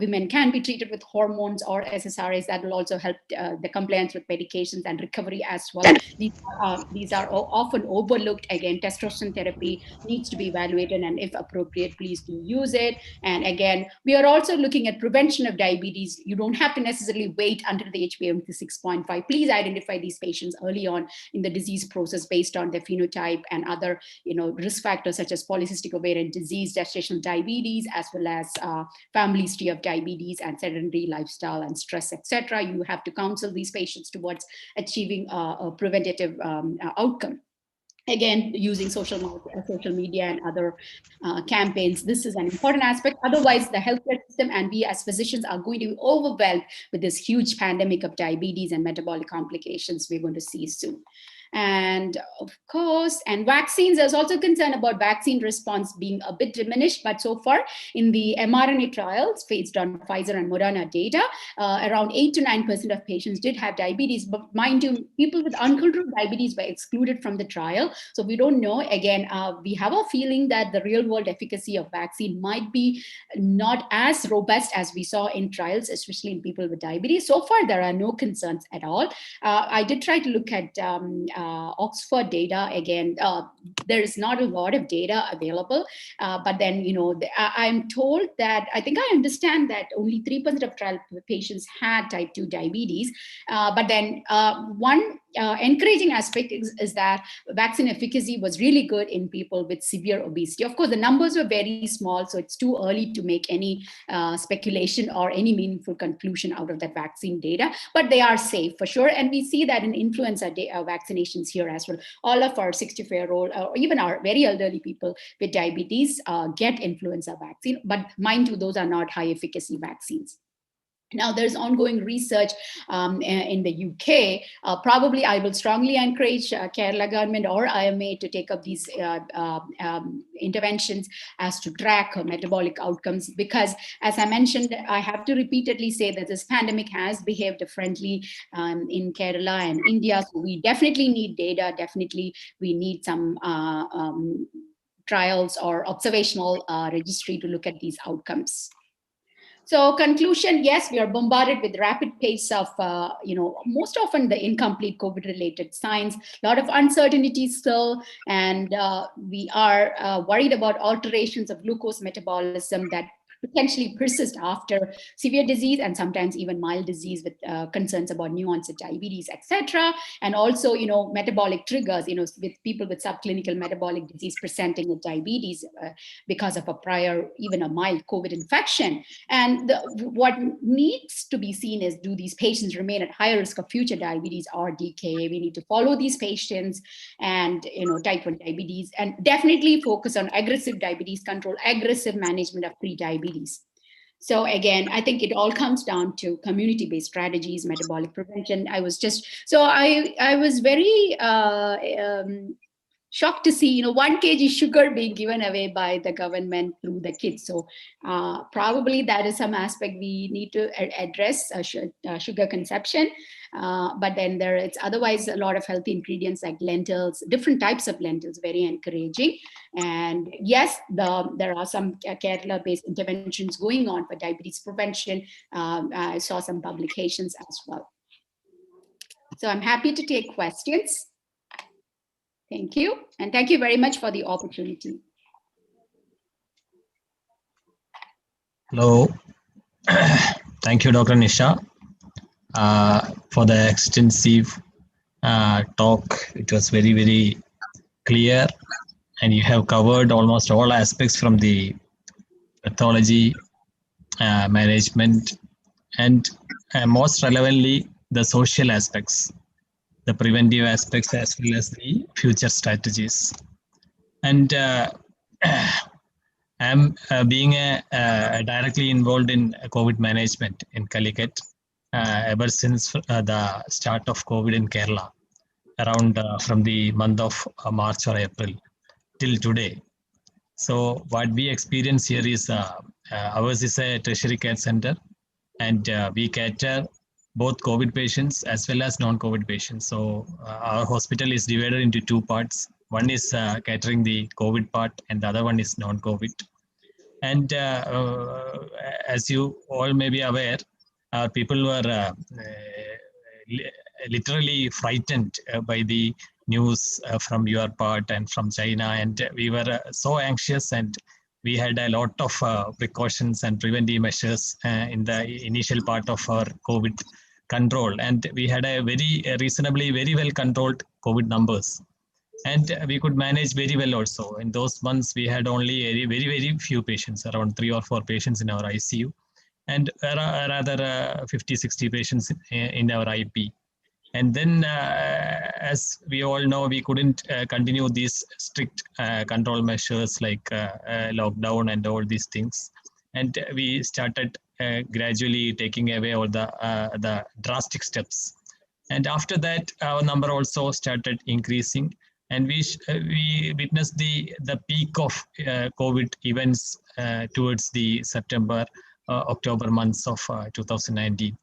[SPEAKER 9] women can be treated with hormones or SSRIs. That will also help the compliance with medications and recovery as well. These are often overlooked. Again, testosterone therapy needs to be evaluated, and if appropriate, please do use it. And again, we are also looking at prevention of diabetes. You don't have to necessarily wait until the HbA1c 6.5. Please identify these patients early on in the disease process based on their phenotype and other risk factors such as polycystic ovarian disease, gestational diabetes, as well as family history of diabetes and sedentary lifestyle and stress, etc. You have to counsel these patients towards achieving a preventative outcome. Again, using social media and other campaigns, this is an important aspect. Otherwise, the healthcare system and we as physicians are going to be overwhelmed with this huge pandemic of diabetes and metabolic complications we're going to see soon. And of course, and vaccines, there's also concern about vaccine response being a bit diminished, but so far in the mRNA trials based on Pfizer and Moderna data, around 8 to 9% of patients did have diabetes. But mind you, people with uncontrolled diabetes were excluded from the trial. So we don't know. Again, we have a feeling that the real world efficacy of vaccine might be not as robust as we saw in trials, especially in people with diabetes. So far, there are no concerns at all. I did try to look at Oxford data. Again, there is not a lot of data available, but then, I'm told that, I think I understand that only 3% of trial patients had type 2 diabetes. But then one encouraging aspect is that vaccine efficacy was really good in people with severe obesity. Of course, the numbers were very small, so it's too early to make any speculation or any meaningful conclusion out of that vaccine data, but they are safe for sure. And we see that in influenza vaccinations here as well. All of our 65-year-old or even our very elderly people with diabetes get influenza vaccine, but mind you, those are not high efficacy vaccines. Now, there's ongoing research in the UK. Probably I will strongly encourage Kerala government or IMA to take up these interventions as to track metabolic outcomes, because as I mentioned, I have to repeatedly say that this pandemic has behaved differently in Kerala and India. So we definitely need data. Definitely we need some trials or observational registry to look at these outcomes. So conclusion, yes, we are bombarded with rapid pace of, most often the incomplete COVID-related signs, a lot of uncertainty still, and we are worried about alterations of glucose metabolism that potentially persist after severe disease and sometimes even mild disease with concerns about new onset diabetes, etc. And also, metabolic triggers, with people with subclinical metabolic disease presenting with diabetes because of a prior, even a mild COVID infection. And what needs to be seen is, do these patients remain at higher risk of future diabetes or DKA? We need to follow these patients and, type 1 diabetes, and definitely focus on aggressive diabetes control, aggressive management of pre-diabetes. So again, I think it all comes down to community-based strategies, metabolic prevention. I was very shocked to see, 1 kg sugar being given away by the government through the kids. So probably that is some aspect we need to address, sugar consumption. But then it's otherwise a lot of healthy ingredients like lentils, different types of lentils, very encouraging. And yes, there are some Kerala-based interventions going on for diabetes prevention. I saw some publications as well. So I'm happy to take questions. Thank you. And thank you very much for the opportunity.
[SPEAKER 10] Hello. Thank you, Dr. Nisha, for the extensive talk. It was very, very clear, and you have covered almost all aspects from the pathology, management, and most relevantly, the social aspects, the preventive aspects, as well as the future strategies. And I'm being directly involved in COVID management in Calicut ever since the start of COVID in Kerala, around from the month of March or April till today. So what we experience here is ours is a tertiary care center, and we cater both COVID patients as well as non-COVID patients. So our hospital is divided into 2 parts. One is catering the COVID part, and the other one is non-COVID. And as you all may be aware, people were literally frightened by the news from your part and from China, and we were so anxious, and we had a lot of precautions and preventive measures in the initial part of our COVID control, and we had a reasonably very well controlled COVID numbers, and we could manage very well also. In those months, we had only very few patients, around 3 or 4 patients in our ICU, and rather 50-60 patients in our IP. And then, as we all know, we couldn't continue these strict control measures like lockdown and all these things. And we started gradually taking away all the drastic steps. And after that, our number also started increasing. And we witnessed the peak of COVID events towards the September, October months of 2020.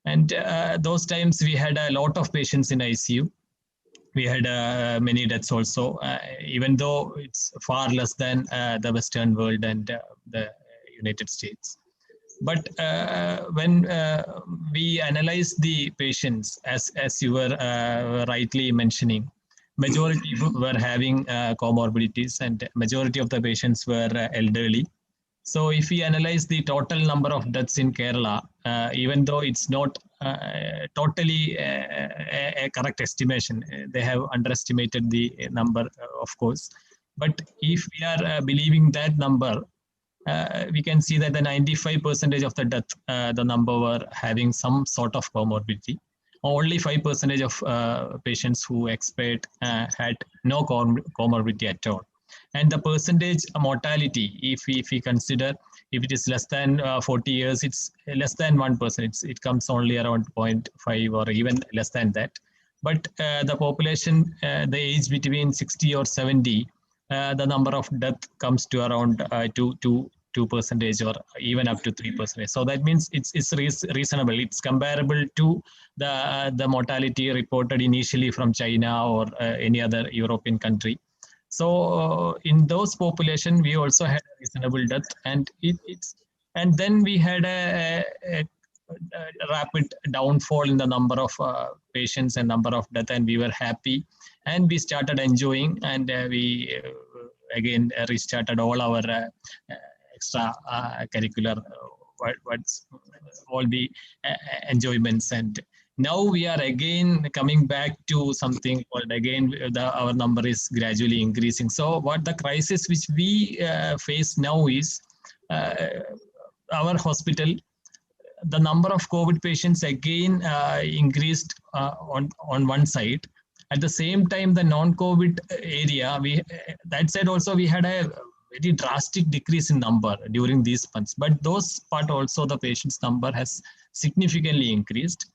[SPEAKER 10] And those times we had a lot of patients in ICU. We had many deaths also, even though it's far less than the Western world and the United States. But when we analyze the patients, as you were rightly mentioning, majority were having comorbidities, and majority of the patients were elderly. So if we analyze the total number of deaths in Kerala, even though it's not totally a correct estimation, they have underestimated the number, of course. But if we are believing that number, we can see that the 95% of the death, the number were having some sort of comorbidity. Only 5% of patients who expired had no comorbidity at all. And the percentage mortality, if we consider, if it is less than 40 years, it's less than 1%. It comes only around 0.5 or even less than that. But the population, the age between 60 or 70, the number of death comes to around 2% or even up to 3%. So that means it's reasonable. It's comparable to the mortality reported initially from China or any other European country. So in those population, we also had a reasonable death, and and then we had a rapid downfall in the number of patients and number of death, and we were happy, and we started enjoying, and we again restarted all our extra curricular, what's all the enjoyments. And now we are again coming back to something called again, our number is gradually increasing. So what the crisis which we face now is our hospital, the number of COVID patients again increased on one side. At the same time, the non-COVID area, that said also we had a very drastic decrease in number during these months. But those part also the patients number has significantly increased.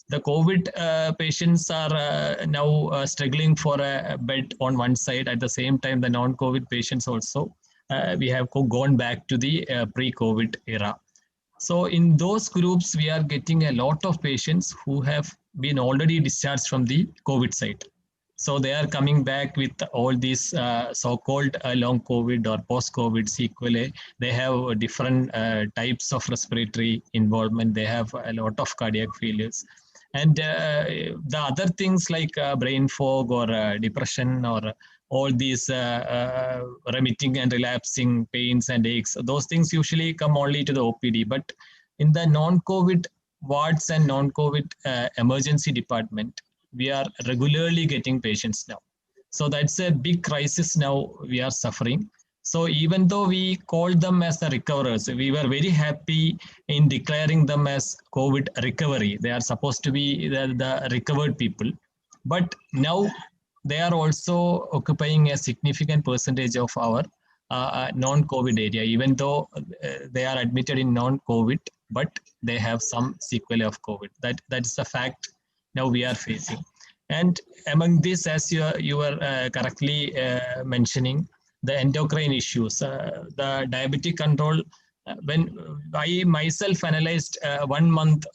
[SPEAKER 10] The COVID patients are now struggling for a bed on one side. At the same time, the non-COVID patients also, we have gone back to the pre-COVID era. So in those groups, we are getting a lot of patients who have been already discharged from the COVID side. So they are coming back with all these so-called long COVID or post-COVID sequelae. They have different types of respiratory involvement. They have a lot of cardiac failures. And the other things like brain fog or depression or all these remitting and relapsing pains and aches, those things usually come only to the OPD. But in the non-COVID wards and non-COVID emergency department, we are regularly getting patients now. So that's a big crisis now we are suffering. So even though we called them as the recoverers, we were very happy in declaring them as COVID recovery. They are supposed to be the recovered people. But now they are also occupying a significant percentage of our non-COVID area, even though they are admitted in non-COVID, but they have some sequelae of COVID. That is the fact now we are facing. And among this, as you were correctly mentioning, the endocrine issues, the diabetic control, when I myself analyzed 1 month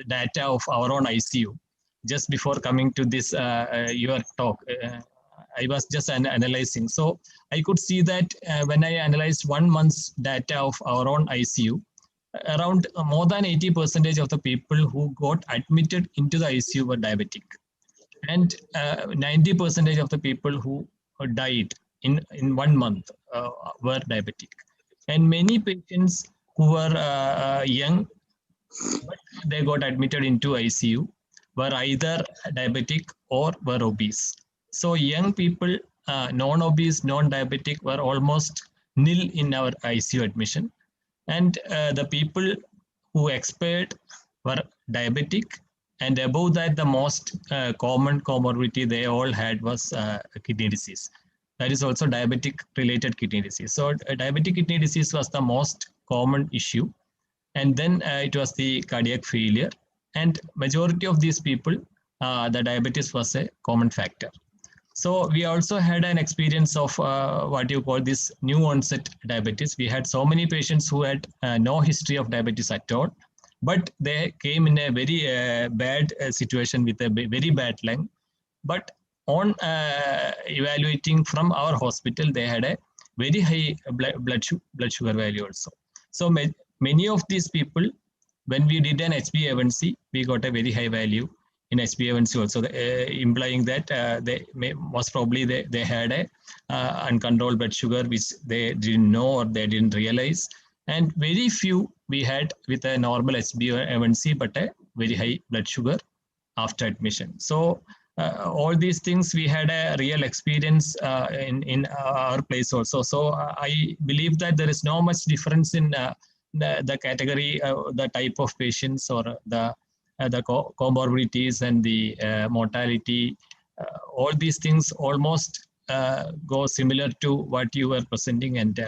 [SPEAKER 10] data of our own ICU, just before coming to this your talk, I was just analyzing. So I could see that when I analyzed 1 month's data of our own ICU, around more than 80% of the people who got admitted into the ICU were diabetic. And 90% of the people who died in 1 month were diabetic. And many patients who were young, but they got admitted into ICU, were either diabetic or were obese. So young people, non-obese, non-diabetic, were almost nil in our ICU admission. And the people who expired were diabetic, and above that, the most common comorbidity they all had was kidney disease. That is also diabetic-related kidney disease. So diabetic kidney disease was the most common issue. And then it was the cardiac failure. And majority of these people, the diabetes was a common factor. So we also had an experience of what you call this new onset diabetes. We had so many patients who had no history of diabetes at all, but they came in a very bad situation with a very bad lung. But on evaluating from our hospital, they had a very high blood sugar value also. So many of these people, when we did an HbA1c, we got a very high value in HbA1c also, implying that most probably they had a uncontrolled blood sugar which they didn't know or they didn't realize. And very few we had with a normal HbA1c but a very high blood sugar after admission. So all these things we had a real experience in our place also. So I believe that there is no much difference in the category, the type of patients or the comorbidities and the mortality. All these things almost go similar to what you were presenting, and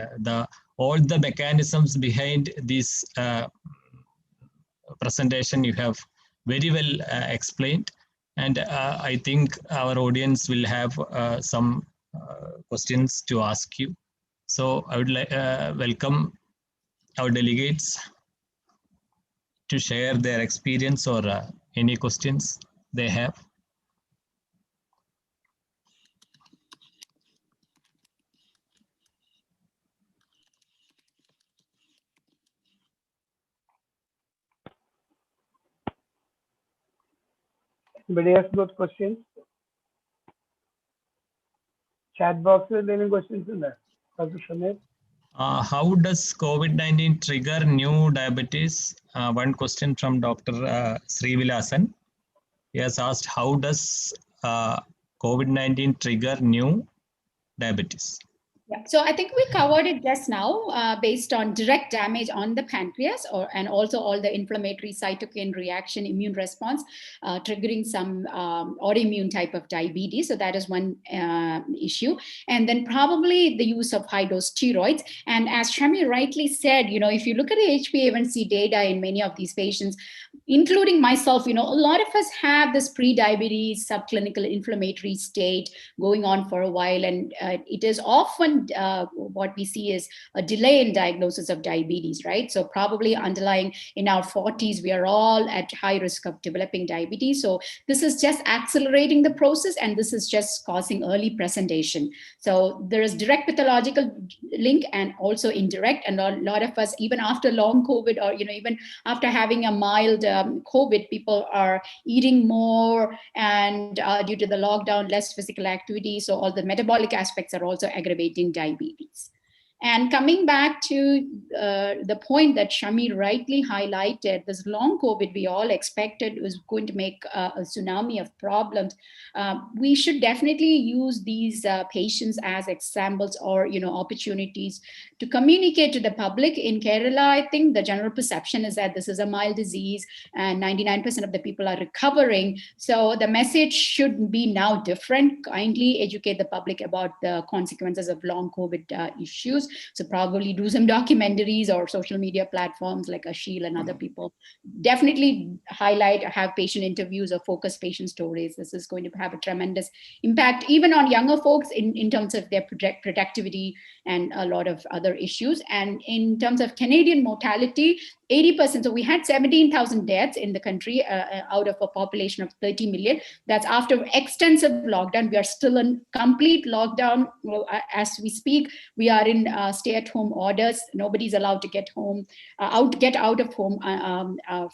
[SPEAKER 10] all the mechanisms behind this presentation you have very well explained. And I think our audience will have some questions to ask you. So I would welcome our delegates to share their experience or any questions they have.
[SPEAKER 2] Anybody has got questions? Chat box with any questions in there? Dr. Shamir?
[SPEAKER 10] How does COVID-19 trigger new diabetes? One question from Dr. Srivilasan. He has asked, how does COVID-19 trigger new diabetes?
[SPEAKER 9] Yeah, so I think we covered it just now based on direct damage on the pancreas and also all the inflammatory cytokine reaction, immune response, triggering some autoimmune type of diabetes. So that is one issue. And then probably the use of high dose steroids. And as Shami rightly said, if you look at the HbA1c data in many of these patients, including myself, a lot of us have this pre-diabetes subclinical inflammatory state going on for a while. And it is often what we see is a delay in diagnosis of diabetes, right? So probably underlying in our 40s, we are all at high risk of developing diabetes. So this is just accelerating the process, and this is just causing early presentation. So there is direct pathological link and also indirect. And a lot of us, even after long COVID or, even after having a mild COVID, people are eating more and due to the lockdown, less physical activity. So all the metabolic aspects are also aggravating diabetes. And coming back to the point that Shami rightly highlighted, this long COVID we all expected was going to make a tsunami of problems. We should definitely use these patients as examples or opportunities to communicate to the public. In Kerala, I think the general perception is that this is a mild disease and 99% of the people are recovering. So the message should be now different. Kindly educate the public about the consequences of long COVID issues. So probably do some documentaries or social media platforms like Ashil and other people. Definitely highlight, have patient interviews or focus patient stories. This is going to have a tremendous impact even on younger folks in terms of their productivity and a lot of other issues. And in terms of Canadian mortality, 80%, so we had 17,000 deaths in the country out of a population of 30 million. That's after extensive lockdown. We are still in complete lockdown. As we speak, we are in stay-at-home orders. Nobody's allowed to get home, get out of home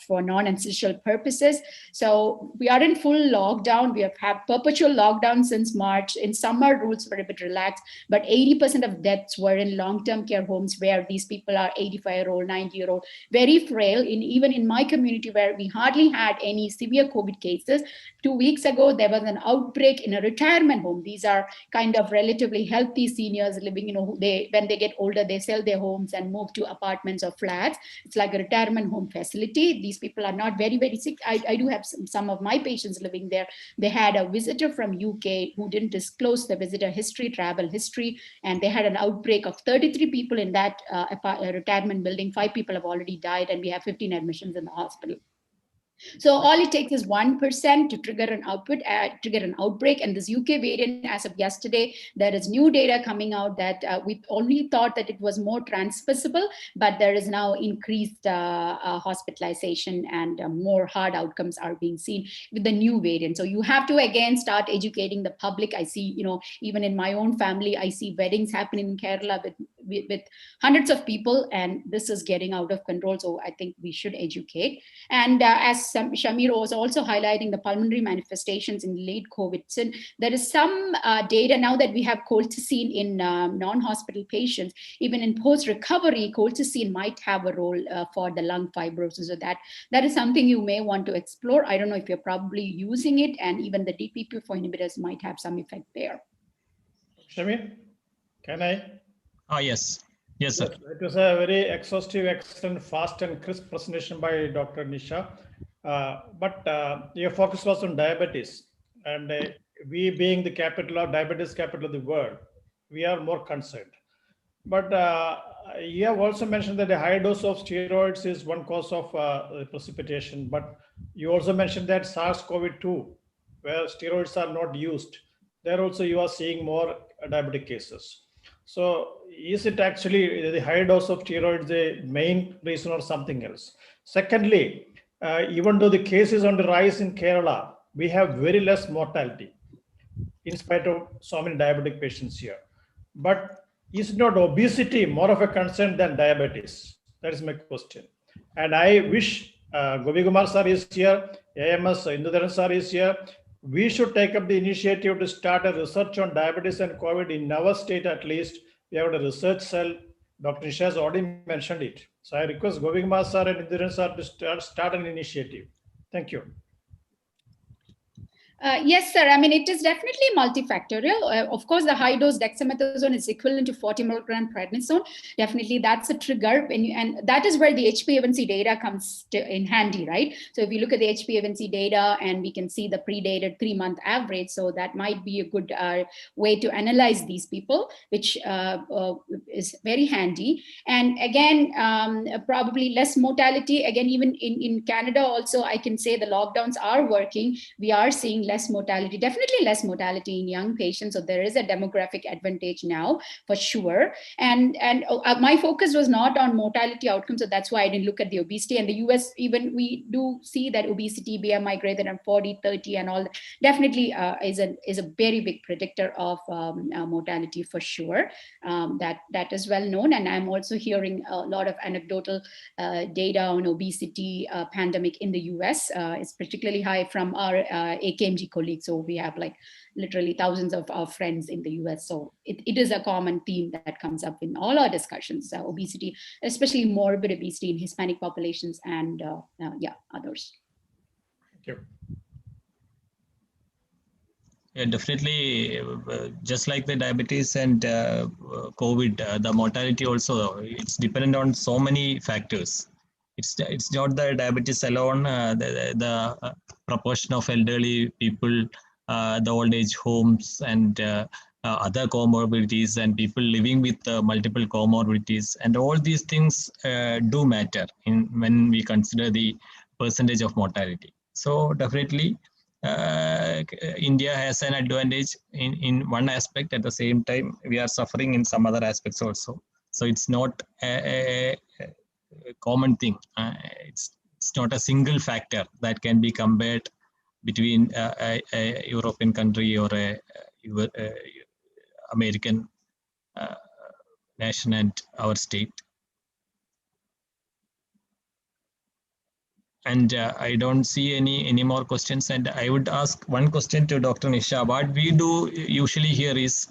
[SPEAKER 9] for non-essential purposes. So we are in full lockdown. We have had perpetual lockdown since March. In summer, rules were a bit relaxed, but 80% of deaths were in long-term care homes where these people are 85-year-old, 90-year-old, very frail. Even in my community where we hardly had any severe COVID cases, 2 weeks ago, there was an outbreak in a retirement home. These are kind of relatively healthy seniors living, when they get older, they sell their homes and move to apartments or flats. It's like a retirement home facility. These people are not very, very sick. I do have some of my patients living there. They had a visitor from UK who didn't disclose the visitor history, travel history, and they had an outbreak of 33 people in that retirement building. 5 people have already died, and we have 15 admissions in the hospital. So all it takes is 1% to trigger an outbreak. And this UK variant, as of yesterday, there is new data coming out that we only thought that it was more transmissible, but there is now increased hospitalization and more hard outcomes are being seen with the new variant. So you have to again start educating the public. I see, even in my own family, I see weddings happening in Kerala with hundreds of people, and this is getting out of control. So I think we should educate. And as Shamir was also highlighting the pulmonary manifestations in late COVID. So there is some data now that we have colchicine in non-hospital patients. Even in post-recovery, colchicine might have a role for the lung fibrosis. So that is something you may want to explore. I don't know if you're probably using it, and even the DPP4 inhibitors might have some effect there.
[SPEAKER 1] Shamir, can I?
[SPEAKER 10] Yes. Yes, sir.
[SPEAKER 1] It was a very exhaustive, excellent, fast and crisp presentation by Dr. Nisha. But your focus was on diabetes. And we being the diabetes capital of the world, we are more concerned. But you have also mentioned that a high dose of steroids is one cause of precipitation. But you also mentioned that SARS-CoV-2, where steroids are not used, there also you are seeing more diabetic cases. So is it actually the high dose of steroids the main reason or something else? Secondly, even though the case is on the rise in Kerala, we have very less mortality in spite of so many diabetic patients here. But is not obesity more of a concern than diabetes? That is my question. And I wish Gopikumar sir is here, AMS Indudharan sir is here. We should take up the initiative to start a research on diabetes and COVID in our state at least. We have a research cell Dr. Nisha has already mentioned it. So I request Gopikumar sir and Indira sir to start an initiative. Thank you.
[SPEAKER 9] Yes, sir. I mean, it is definitely multifactorial. Of course, the high dose dexamethasone is equivalent to 40 milligram prednisone. Definitely, that's a trigger. And that is where the HbA1c data comes in handy, right? So if you look at the HbA1c data and we can see the predated 3-month average, so that might be a good way to analyze these people, which is very handy. And again, probably less mortality. Again, even in Canada also, I can say the lockdowns are working. We are seeing less mortality, definitely less mortality in young patients. So there is a demographic advantage now for sure. And my focus was not on mortality outcomes. So that's why I didn't look at the obesity. And the US, even we do see that obesity, BMI greater than 40, 30 and all, definitely is a very big predictor of mortality for sure. That is well known. And I'm also hearing a lot of anecdotal data on obesity pandemic in the US. It's particularly high from our AKMG colleagues. So we have like literally thousands of our friends in the US. So it is a common theme that comes up in all our discussions, obesity, especially morbid obesity in Hispanic populations and others.
[SPEAKER 1] Thank you.
[SPEAKER 10] Yeah, definitely. Just like the diabetes and COVID, the mortality also, it's dependent on so many factors. It's not the diabetes alone, the proportion of elderly people, the old age homes and other comorbidities and people living with multiple comorbidities, and all these things do matter when we consider the percentage of mortality. So definitely India has an advantage in one aspect. At the same time, we are suffering in some other aspects also. So it's not a common thing. It's not a single factor that can be compared between a European country or a American nation and our state. And I don't see any more questions. And I would ask one question to Dr. Nisha. What we do usually here is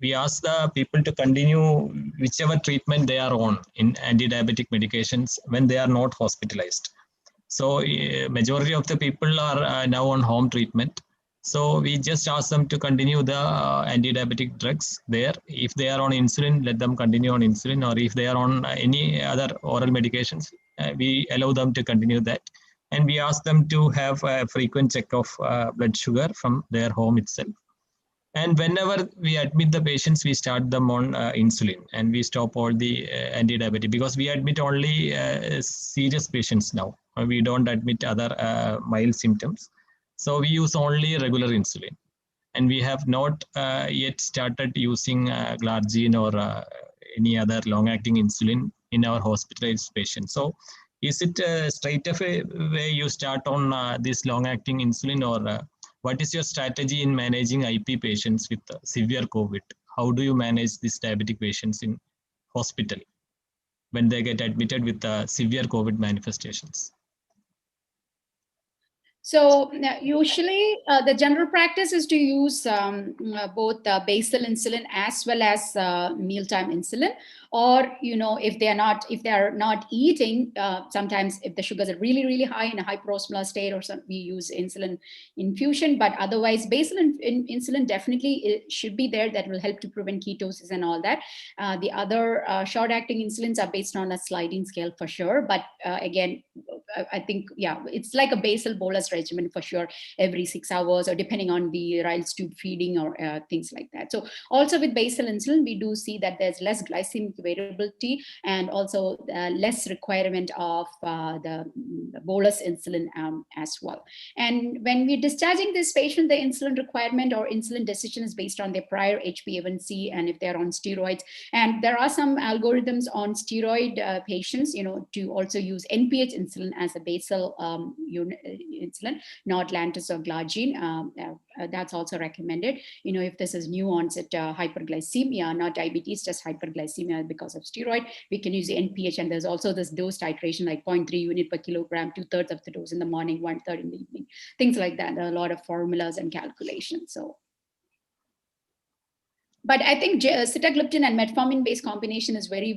[SPEAKER 10] we ask the people to continue whichever treatment they are on in anti-diabetic medications when they are not hospitalized. So majority of the people are now on home treatment. So we just ask them to continue the anti-diabetic drugs there. If they are on insulin, let them continue on insulin, or if they are on any other oral medications, we allow them to continue that. And we ask them to have a frequent check of blood sugar from their home itself. And whenever we admit the patients, we start them on insulin and we stop all the anti-diabetic, because we admit only serious patients now. We don't admit other mild symptoms. So we use only regular insulin. And we have not yet started using glargine or any other long-acting insulin in our hospitalized patients. So is it straight away where you start on this long-acting insulin, or what is your strategy in managing IP patients with severe COVID? How do you manage these diabetic patients in hospital when they get admitted with severe COVID manifestations?
[SPEAKER 9] So usually the general practice is to use both basal insulin as well as mealtime insulin. Or, you know, if they are not eating, sometimes if the sugars are really, really high in a hyperosmolar state or something, we use insulin infusion. But otherwise, basal insulin definitely should be there. That will help to prevent ketosis and all that. The other short-acting insulins are based on a sliding scale for sure. But again, I think, yeah, it's like a basal bolus regimen for sure, every 6 hours, or depending on the Ryle's tube feeding or things like that. So also with basal insulin, we do see that there's less glycemic variability and also less requirement of the bolus insulin as well. And when we're discharging this patient, the insulin requirement or insulin decision is based on their prior HbA1c and if they're on steroids. And there are some algorithms on steroid patients, you know, to also use NPH insulin as a basal insulin, not Lantus or Glargine. That's also recommended. You know, if this is new onset hyperglycemia, not diabetes, just hyperglycemia because of steroid, we can use the NPH. And there's also this dose titration, like 0.3 unit per kilogram, 2/3 of the dose in the morning, 1/3 in the evening, things like that. There are a lot of formulas and calculations. So. But I think sitagliptin and metformin-based combination is very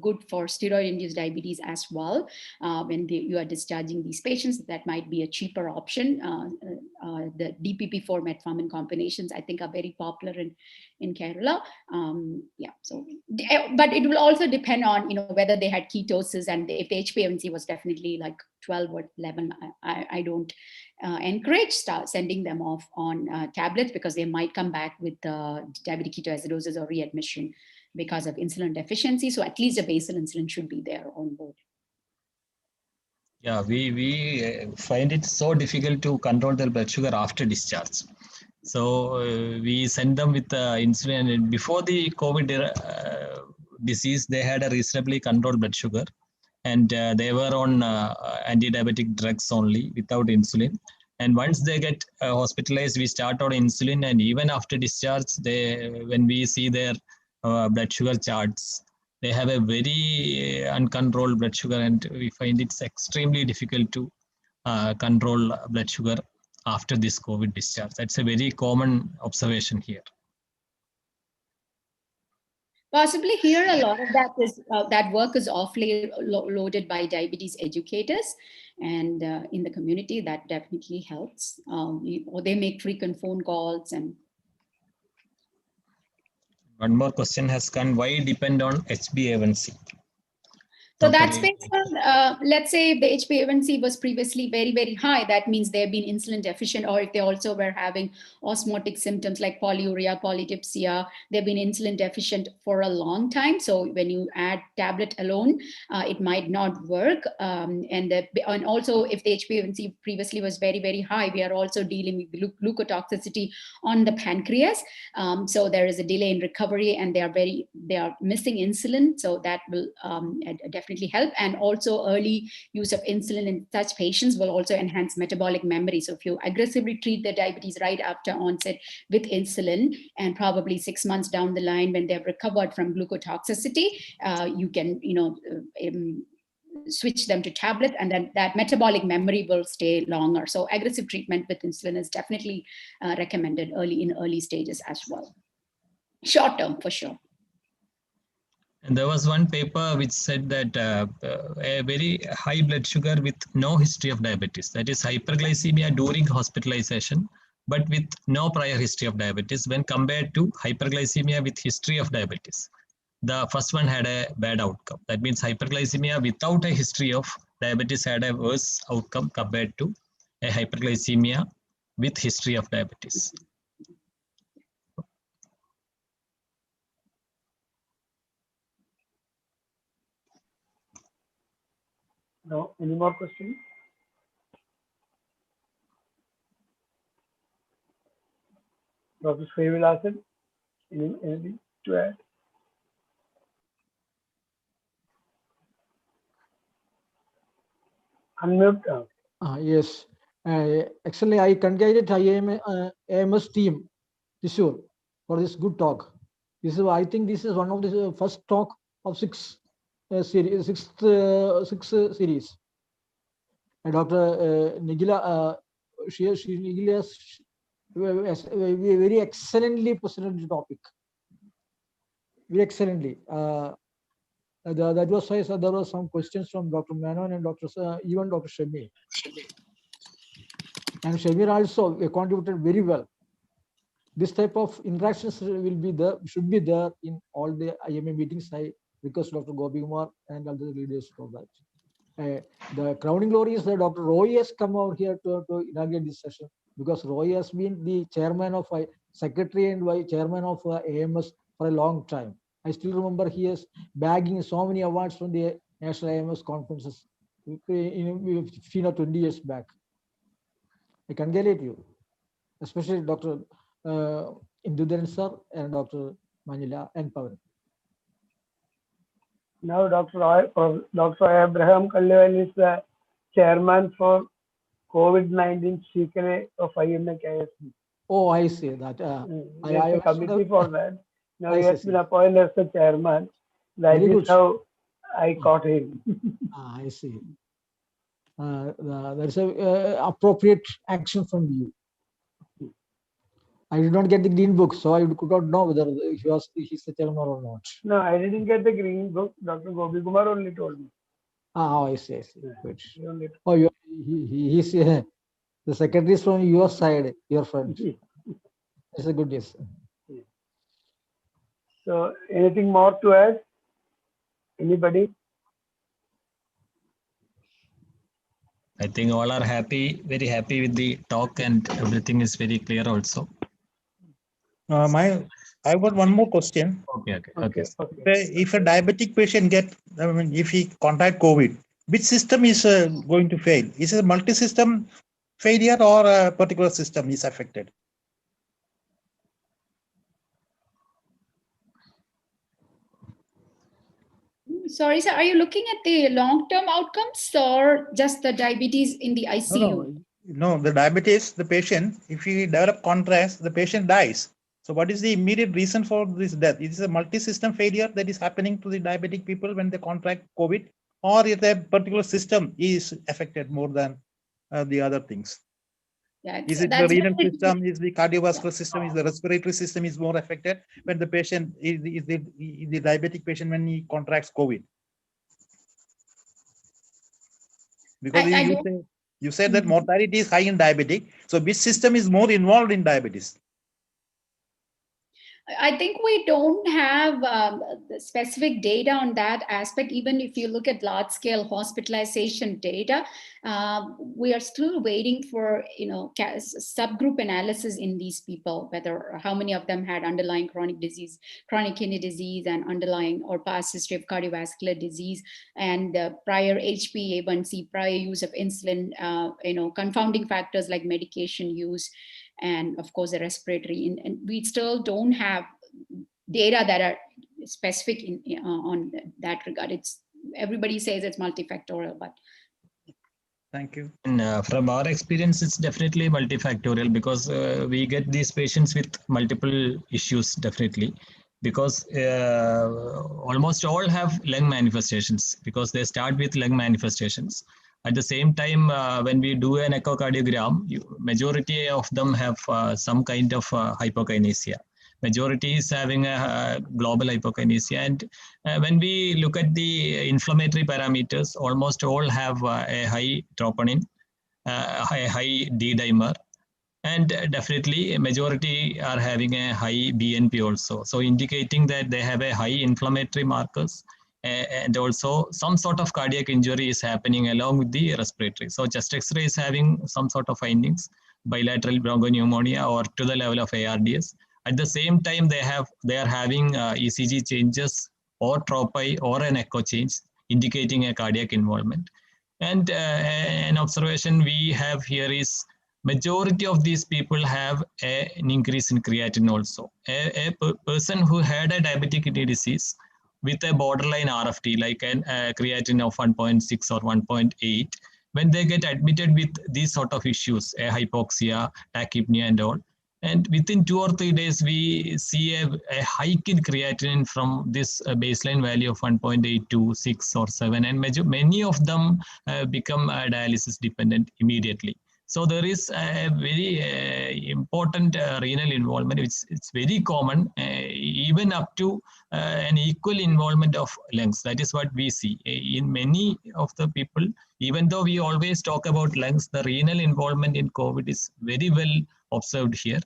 [SPEAKER 9] good for steroid-induced diabetes as well. When you are discharging these patients, that might be a cheaper option. The DPP-4 metformin combinations, I think, are very popular in Kerala. Yeah. So, but it will also depend on whether they had ketosis, and if the HbA1c was definitely like 12 or 11. I don't encourage sending them off on tablets, because they might come back with diabetic ketoacidosis or readmission because of insulin deficiency. So at least a basal insulin should be there on board.
[SPEAKER 10] Yeah, we find it so difficult to control their blood sugar after discharge. So we send them with insulin. And before the COVID disease, they had a reasonably controlled blood sugar, and they were on anti-diabetic drugs only without insulin. And once they get hospitalized, we start on insulin, and even after discharge, when we see their blood sugar charts, they have a very uncontrolled blood sugar, and we find it's extremely difficult to control blood sugar after this COVID discharge. That's a very common observation here.
[SPEAKER 9] Possibly here, a lot of that is that work is offloaded by diabetes educators, and in the community that definitely helps. Or they make frequent phone calls. And
[SPEAKER 10] one more question has come: why depend on HbA1c?
[SPEAKER 9] So that's based on, let's say if the HbA1c was previously very, very high, that means they've been insulin deficient, or if they also were having osmotic symptoms like polyuria, polydipsia, they've been insulin deficient for a long time. So when you add tablet alone, it might not work. And also if the HbA1c previously was very, very high, we are also dealing with glucotoxicity on the pancreas. So there is a delay in recovery, and they are missing insulin. So that will definitely help. And also early use of insulin in such patients will also enhance metabolic memory. So if you aggressively treat the diabetes right after onset with insulin, and probably 6 months down the line when they've recovered from glucotoxicity, you can switch them to tablet, and then that metabolic memory will stay longer. So aggressive treatment with insulin is definitely recommended in early stages as well. Short term for sure.
[SPEAKER 10] And there was one paper which said that a very high blood sugar with no history of diabetes, that is hyperglycemia during hospitalization, but with no prior history of diabetes, when compared to hyperglycemia with history of diabetes, the first one had a bad outcome. That means hyperglycemia without a history of diabetes had a worse outcome compared to a hyperglycemia with history of diabetes.
[SPEAKER 2] No, any more questions? Dr. Srivilasan, anything to add? Unmute.
[SPEAKER 11] Yes. Actually, I congratulate IMA AMS team Thrissur for this good talk. I think this is one of the first talk of sixth series. And Dr. Nigila, she has very excellently presented the topic. Very excellently. That was why there were some questions from Dr. Menon and even Dr. Shamir. And Shamir also contributed very well. This type of interactions should be there in all the IMA meetings. I request Dr. Gopikumar and other leaders for that. The crowning glory is that Dr. Roy has come out here to inaugurate this session, because Roy has been the chairman of secretary and chairman of AMS for a long time. I still remember he is bagging so many awards from the National AMS conferences 15 or 20 years back. I congratulate you, especially Dr. Indudan sir and Dr. Manjila and Pavan.
[SPEAKER 2] Now Dr. Abraham Kallivayalil is the chairman for COVID19 Sequelae of IMA KSB.
[SPEAKER 11] Oh, I see that.
[SPEAKER 2] I have a committee for that. Now he has been appointed as the chairman. That is how I caught him.
[SPEAKER 11] I see. There is a appropriate action from you. I did not get the green book, so I could not know whether he's the chairman or not.
[SPEAKER 2] No, I didn't get the green book. Dr. Gopikumar only told me.
[SPEAKER 11] Ah, I see. Good.
[SPEAKER 2] He only
[SPEAKER 11] Oh, he's the secretary is from your side, your friend. That's a good news.
[SPEAKER 2] So, anything more to add? Anybody?
[SPEAKER 10] I think all are happy, very happy with the talk, and everything is very clear also.
[SPEAKER 12] I've got one more question.
[SPEAKER 10] Okay.
[SPEAKER 12] If a diabetic patient if he contact COVID, which system is going to fail? Is it a multi-system failure or a particular system is affected?
[SPEAKER 9] Sorry, sir, are you looking at the long-term outcomes or just the diabetes in the ICU?
[SPEAKER 12] No, the diabetes, the patient, if he develop contrast, the patient dies. So what is the immediate reason for this death? Is it a multi-system failure that is happening to the diabetic people when they contract COVID, or if a particular system is affected more than the other things?
[SPEAKER 9] Yeah,
[SPEAKER 12] is it the renal system, is the cardiovascular system, is the respiratory system is more affected when the patient is the diabetic patient when he contracts COVID? Because you said that mortality is high in diabetic. So which system is more involved in diabetes?
[SPEAKER 9] I think we don't have specific data on that aspect. Even if you look at large scale hospitalization data, we are still waiting for subgroup analysis in these people, whether how many of them had underlying chronic disease, chronic kidney disease, and underlying or past history of cardiovascular disease, and prior HbA1c, prior use of insulin, confounding factors like medication use, and of course the respiratory, and we still don't have data that are specific on that regard. Everybody says it's multifactorial, but
[SPEAKER 12] thank you.
[SPEAKER 10] And from our experience, it's definitely multifactorial because we get these patients with multiple issues, definitely, because almost all have lung manifestations because they start with lung manifestations. At the same time, when we do an echocardiogram, majority of them have some kind of hypokinesia. Majority is having a global hypokinesia. And when we look at the inflammatory parameters, almost all have a high troponin, a high D-dimer. And definitely a majority are having a high BNP also. So indicating that they have a high inflammatory markers. And also some sort of cardiac injury is happening along with the respiratory. So chest X-ray is having some sort of findings, bilateral bronchopneumonia or to the level of ARDS. At the same time, they are having ECG changes or tropi or an echo change, indicating a cardiac involvement. And an observation we have here is majority of these people have an increase in creatinine also. A person who had a diabetic kidney disease with a borderline RFT, like a creatinine of 1.6 or 1.8, when they get admitted with these sort of issues, a hypoxia, tachypnea and all, and within 2 or 3 days, we see a hike in creatinine from this baseline value of 1.8 to 6 or 7, and many of them become dialysis dependent immediately. So there is a very important renal involvement, which is very common, even up to an equal involvement of lungs. That is what we see in many of the people. Even though we always talk about lungs, the renal involvement in COVID is very well observed here.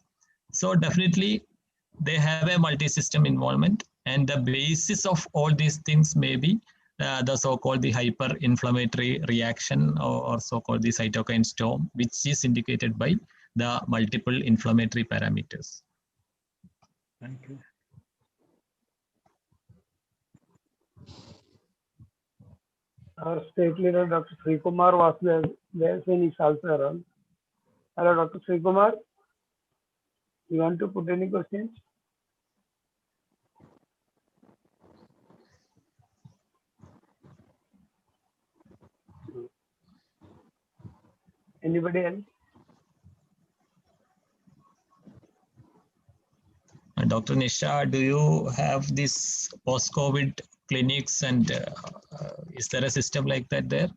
[SPEAKER 10] So definitely they have a multi-system involvement, and the basis of all these things may be the so-called the hyperinflammatory reaction or so-called the cytokine storm, which is indicated by the multiple inflammatory parameters.
[SPEAKER 12] Thank you.
[SPEAKER 2] Our state leader, Dr. Srikumar, was there, and he's also around. Hello, Dr. Srikumar. You want to put any questions? Anybody else?
[SPEAKER 10] Dr. NISHA, do you have this post-COVID clinics, and is there a system like that there?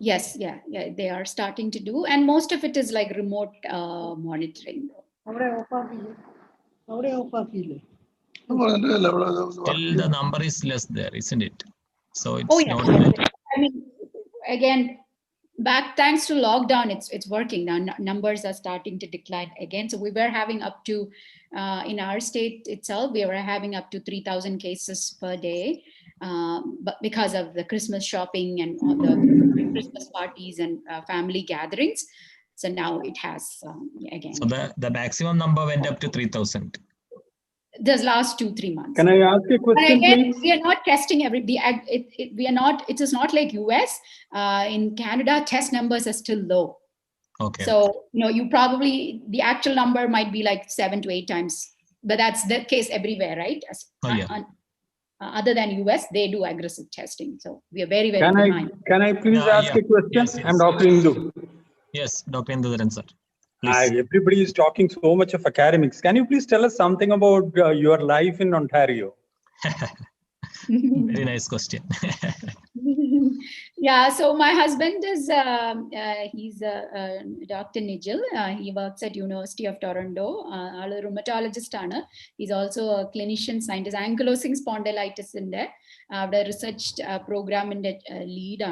[SPEAKER 9] Yes, yeah, they are starting to do, and most of it is like remote monitoring.
[SPEAKER 10] Still the number is less there, isn't it? So it's
[SPEAKER 9] Oh yeah,
[SPEAKER 10] not
[SPEAKER 9] yes.
[SPEAKER 10] that.
[SPEAKER 9] I mean, again, thanks to lockdown, it's working now. Numbers are starting to decline again. So we were having up to, in our state itself, we were having up to 3,000 cases per day, but because of the Christmas shopping and all the Christmas parties and family gatherings. So now it has again.
[SPEAKER 10] So the maximum number went up to 3,000.
[SPEAKER 9] Those last 2-3 months.
[SPEAKER 5] Can I ask a
[SPEAKER 9] But
[SPEAKER 5] question,
[SPEAKER 9] again,
[SPEAKER 5] please?
[SPEAKER 9] we are not testing we are not, it is not like US. In Canada, test numbers are still low.
[SPEAKER 10] Okay.
[SPEAKER 9] So, you probably, the actual number might be like 7 to 8 times, but that's the case everywhere, right?
[SPEAKER 10] Oh, yeah.
[SPEAKER 9] Other than US, they do aggressive testing. So we are very, very behind.
[SPEAKER 5] Can I please ask a question?
[SPEAKER 10] Yes,
[SPEAKER 5] I'm Dr. Indu.
[SPEAKER 10] Yes, Dr. Indudharan, sir.
[SPEAKER 5] Everybody is talking so much of academics. Can you please tell us something about your life in Ontario?
[SPEAKER 10] Very nice question.
[SPEAKER 9] Yeah, so my husband is he's Dr. NIGIL. He works at University of Toronto. A rheumatologist. He's also a clinician scientist. Ankylosing spondylitis in there. The research program in the lead.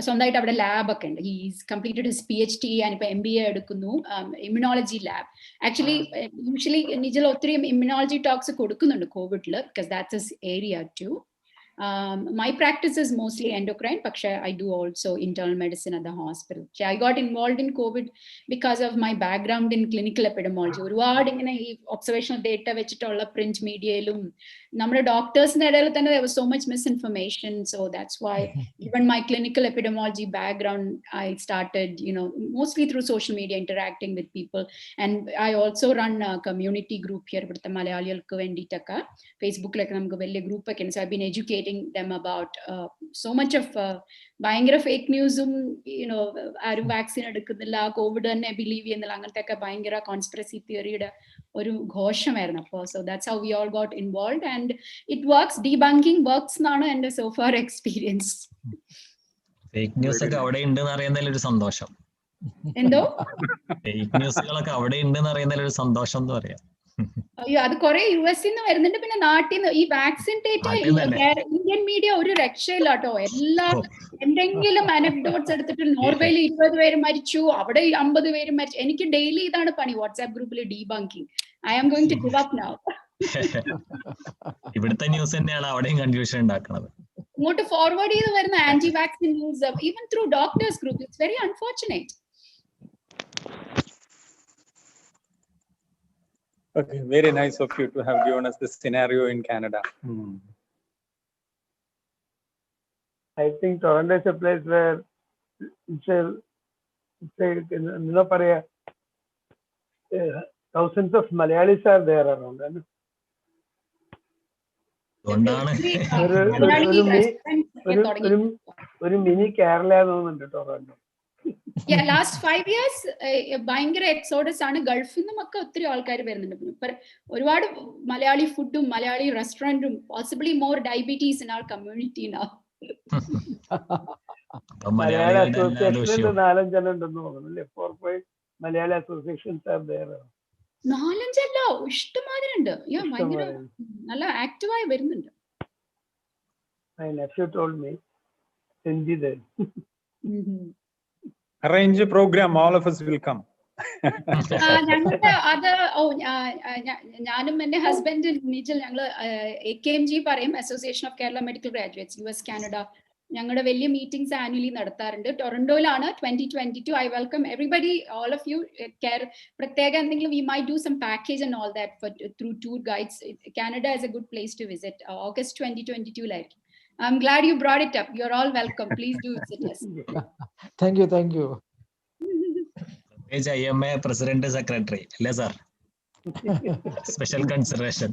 [SPEAKER 9] സ്വന്തമായിട്ട് അവിടെ ലാബൊക്കെ ഉണ്ട്. He's completed his PhD and ഇപ്പോൾ MBA എടുക്കുന്നു, immunology lab. Actually, usually NIGIL ഒത്തിരി immunology talks കൊടുക്കുന്നുണ്ട് കോവിഡിൽ, because that's his area too. My practice is mostly endocrine, but I do also internal medicine at the hospital. I got involved in COVID because of my background in clinical epidemiology. Observational data print media, doctors there was so much misinformation. So that's why even my clinical epidemiology background, I started, mostly through social media, interacting with people. And I also run a community group here with the Malayalil Facebook group. So I've been educating them about so much of buying fake news, vaccine COVID believe in the conspiracy theory. So that's how we all got involved, and it works. Debunking works now, and so far experience.
[SPEAKER 10] Fake news ഒക്കെ അവിടെ ഉണ്ടെന്ന് അറിയുന്നതിൽ ഒരു സന്തോഷം.
[SPEAKER 9] എന്തോ?
[SPEAKER 10] Fake newsകളൊക്കെ അവിടെ ഉണ്ടെന്ന് അറിയുന്നതിൽ ഒരു സന്തോഷം എന്ന് പറയാം.
[SPEAKER 9] അയ്യോ, അത് കുറെ US വരുന്നുണ്ട്. പിന്നെ നാട്ടിൽ ഈ വാക്സിൻ ഡേറ്റ ഇന്ത്യൻ മീഡിയ ഒരു രക്ഷയില്ല കേട്ടോ. എല്ലാ എന്തെങ്കിലും അനക്ഡോട്ട്സ് എടുത്തിട്ട് നോർവേയിൽ 20 പേര് മരിച്ചു, അവിടെ 50 പേര് മരിച്ചു. എനിക്ക് ഡെയിലി ഇതാണ് പണി, വാട്സ്ആപ്പ് ഗ്രൂപ്പിൽ debunking. I am going to give up now.
[SPEAKER 10] ഇവിടുത്തെ ന്യൂസ് തന്നെയാണ് അവിടെയും കൺഫ്യൂഷൻ ഉണ്ടാക്കുന്നത്.
[SPEAKER 9] ഇങ്ങോട്ട് ഫോർവേഡ് ചെയ്ത് വരുന്ന anti vaccine news, even through doctors group, it's very unfortunate.
[SPEAKER 5] Okay, very nice of you to have given us this scenario in Canada.
[SPEAKER 2] I think Toronto is a place where thousands of Malayalis are there around. ഒരു mini Kerala തോന്നുന്നുണ്ട് Toronto.
[SPEAKER 9] Yeah, last 5 years ഭയങ്കര exodus ആണ്. ഗൾഫിൽ നിന്നൊക്കെ ഒത്തിരി ആൾക്കാർ വരുന്നുണ്ട്. ഒരുപാട് മലയാളി ഫുഡും മലയാളി റെസ്റ്റോറന്റും, possibly more diabetes in our community now.
[SPEAKER 2] Malayali association 4-5 ഉണ്ടെന്ന് തോന്നുന്നു. 4-5 മലയാളി അസോസിയേഷൻസ് ആർ ദേർ.
[SPEAKER 9] 4-5 ഇഷ്ടമാതിരി ഉണ്ട്. ഭയങ്കര നല്ല ആക്റ്റീവായി വരുന്നുണ്ട്.
[SPEAKER 2] My nephew told me Hindi there.
[SPEAKER 5] Arrange a program, all of us will come.
[SPEAKER 9] ഞങ്ങളുടെ അത് ഞാനും എന്റെ ഹസ്ബൻഡ് നിജിൽ, ഞങ്ങള് AKMG പറയും, association of Kerala medical graduates, US Canada. ഞങ്ങളുടെ വലിയ മീറ്റിംഗ്സ് ആനുവലി നടത്താറുണ്ട്. ടൊറന്റോയിലാണ് 2022. I welcome everybody, all of you. പ്രത്യേക എന്തെങ്കിലും we might do some package and all that through tour guides. Canada is a good place to visit. August 2022 I'm glad you brought it up. You're all welcome. Please do visit us.
[SPEAKER 11] Thank you, thank you.
[SPEAKER 10] IMA President Secretary, yes sir. Special consideration.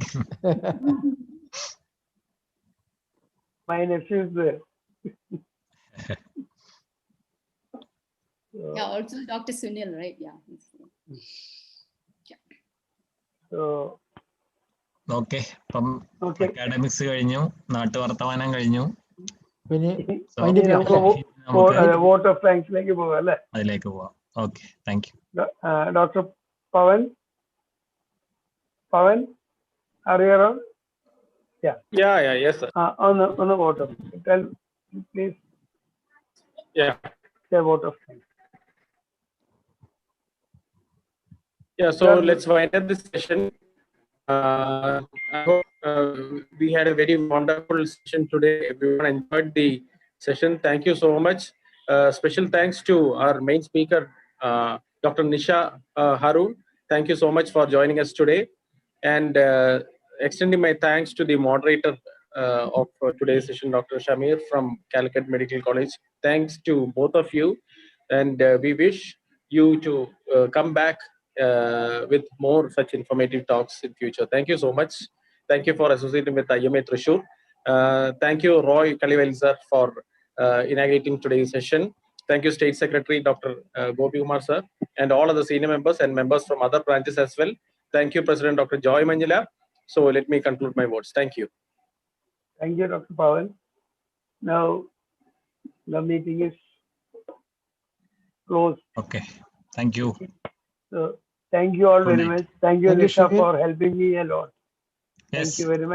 [SPEAKER 2] My nephew is there.
[SPEAKER 9] Yeah, also Dr. Sunil, right? Yeah.
[SPEAKER 2] So
[SPEAKER 10] okay, ഇപ്പം
[SPEAKER 2] Okay.
[SPEAKER 10] Academics കഴിഞ്ഞു, നാട്ടുവർത്തമാനം കഴിഞ്ഞു.
[SPEAKER 11] പിന്നെ
[SPEAKER 10] So,
[SPEAKER 11] wind up
[SPEAKER 2] നമുക്ക്
[SPEAKER 11] ചെയ്യാം.
[SPEAKER 2] Vote of താങ്ക്സിലേക്ക് പോകാം അല്ലേ?
[SPEAKER 10] അതിലേക്ക് പോവാം. Okay, thank you.
[SPEAKER 2] Doctor Pavan, are you around?
[SPEAKER 3] Yeah, yes, sir.
[SPEAKER 2] On the vote of tell please.
[SPEAKER 3] Yeah.
[SPEAKER 2] Say vote of thanks.
[SPEAKER 3] Yeah, so let's wind up this session. I hope we had a very wonderful session today. Everyone enjoyed the session. Thank you so much. Special thanks to our main speaker, Dr. NISHA HAROON. Thank you so much for joining us today. And extending my thanks to the moderator of today's session, Dr. Shamir from Calicut Medical College. Thanks to both of you. And we wish you to come back with more such informative talks in future. Thank you so much. Thank you for associating with IMA Thrissur. Thank you, Roy Kallivayalil sir, for inaugurating today's session. Thank you, State Secretary Dr. Gopikumar sir, and all other senior members and members from other branches as well. Thank you, President Dr. Joy Manjila. So let me conclude my words. Thank you.
[SPEAKER 2] Thank you, Dr. Pavan. Now the meeting is closed.
[SPEAKER 10] Okay, thank you.
[SPEAKER 2] So thank you all
[SPEAKER 10] Good
[SPEAKER 2] very
[SPEAKER 10] night.
[SPEAKER 2] much. Thank you,
[SPEAKER 11] Thank you,
[SPEAKER 2] Nisha,
[SPEAKER 11] Shamir.
[SPEAKER 2] for helping me a lot.
[SPEAKER 10] Yes.
[SPEAKER 2] Thank you very much.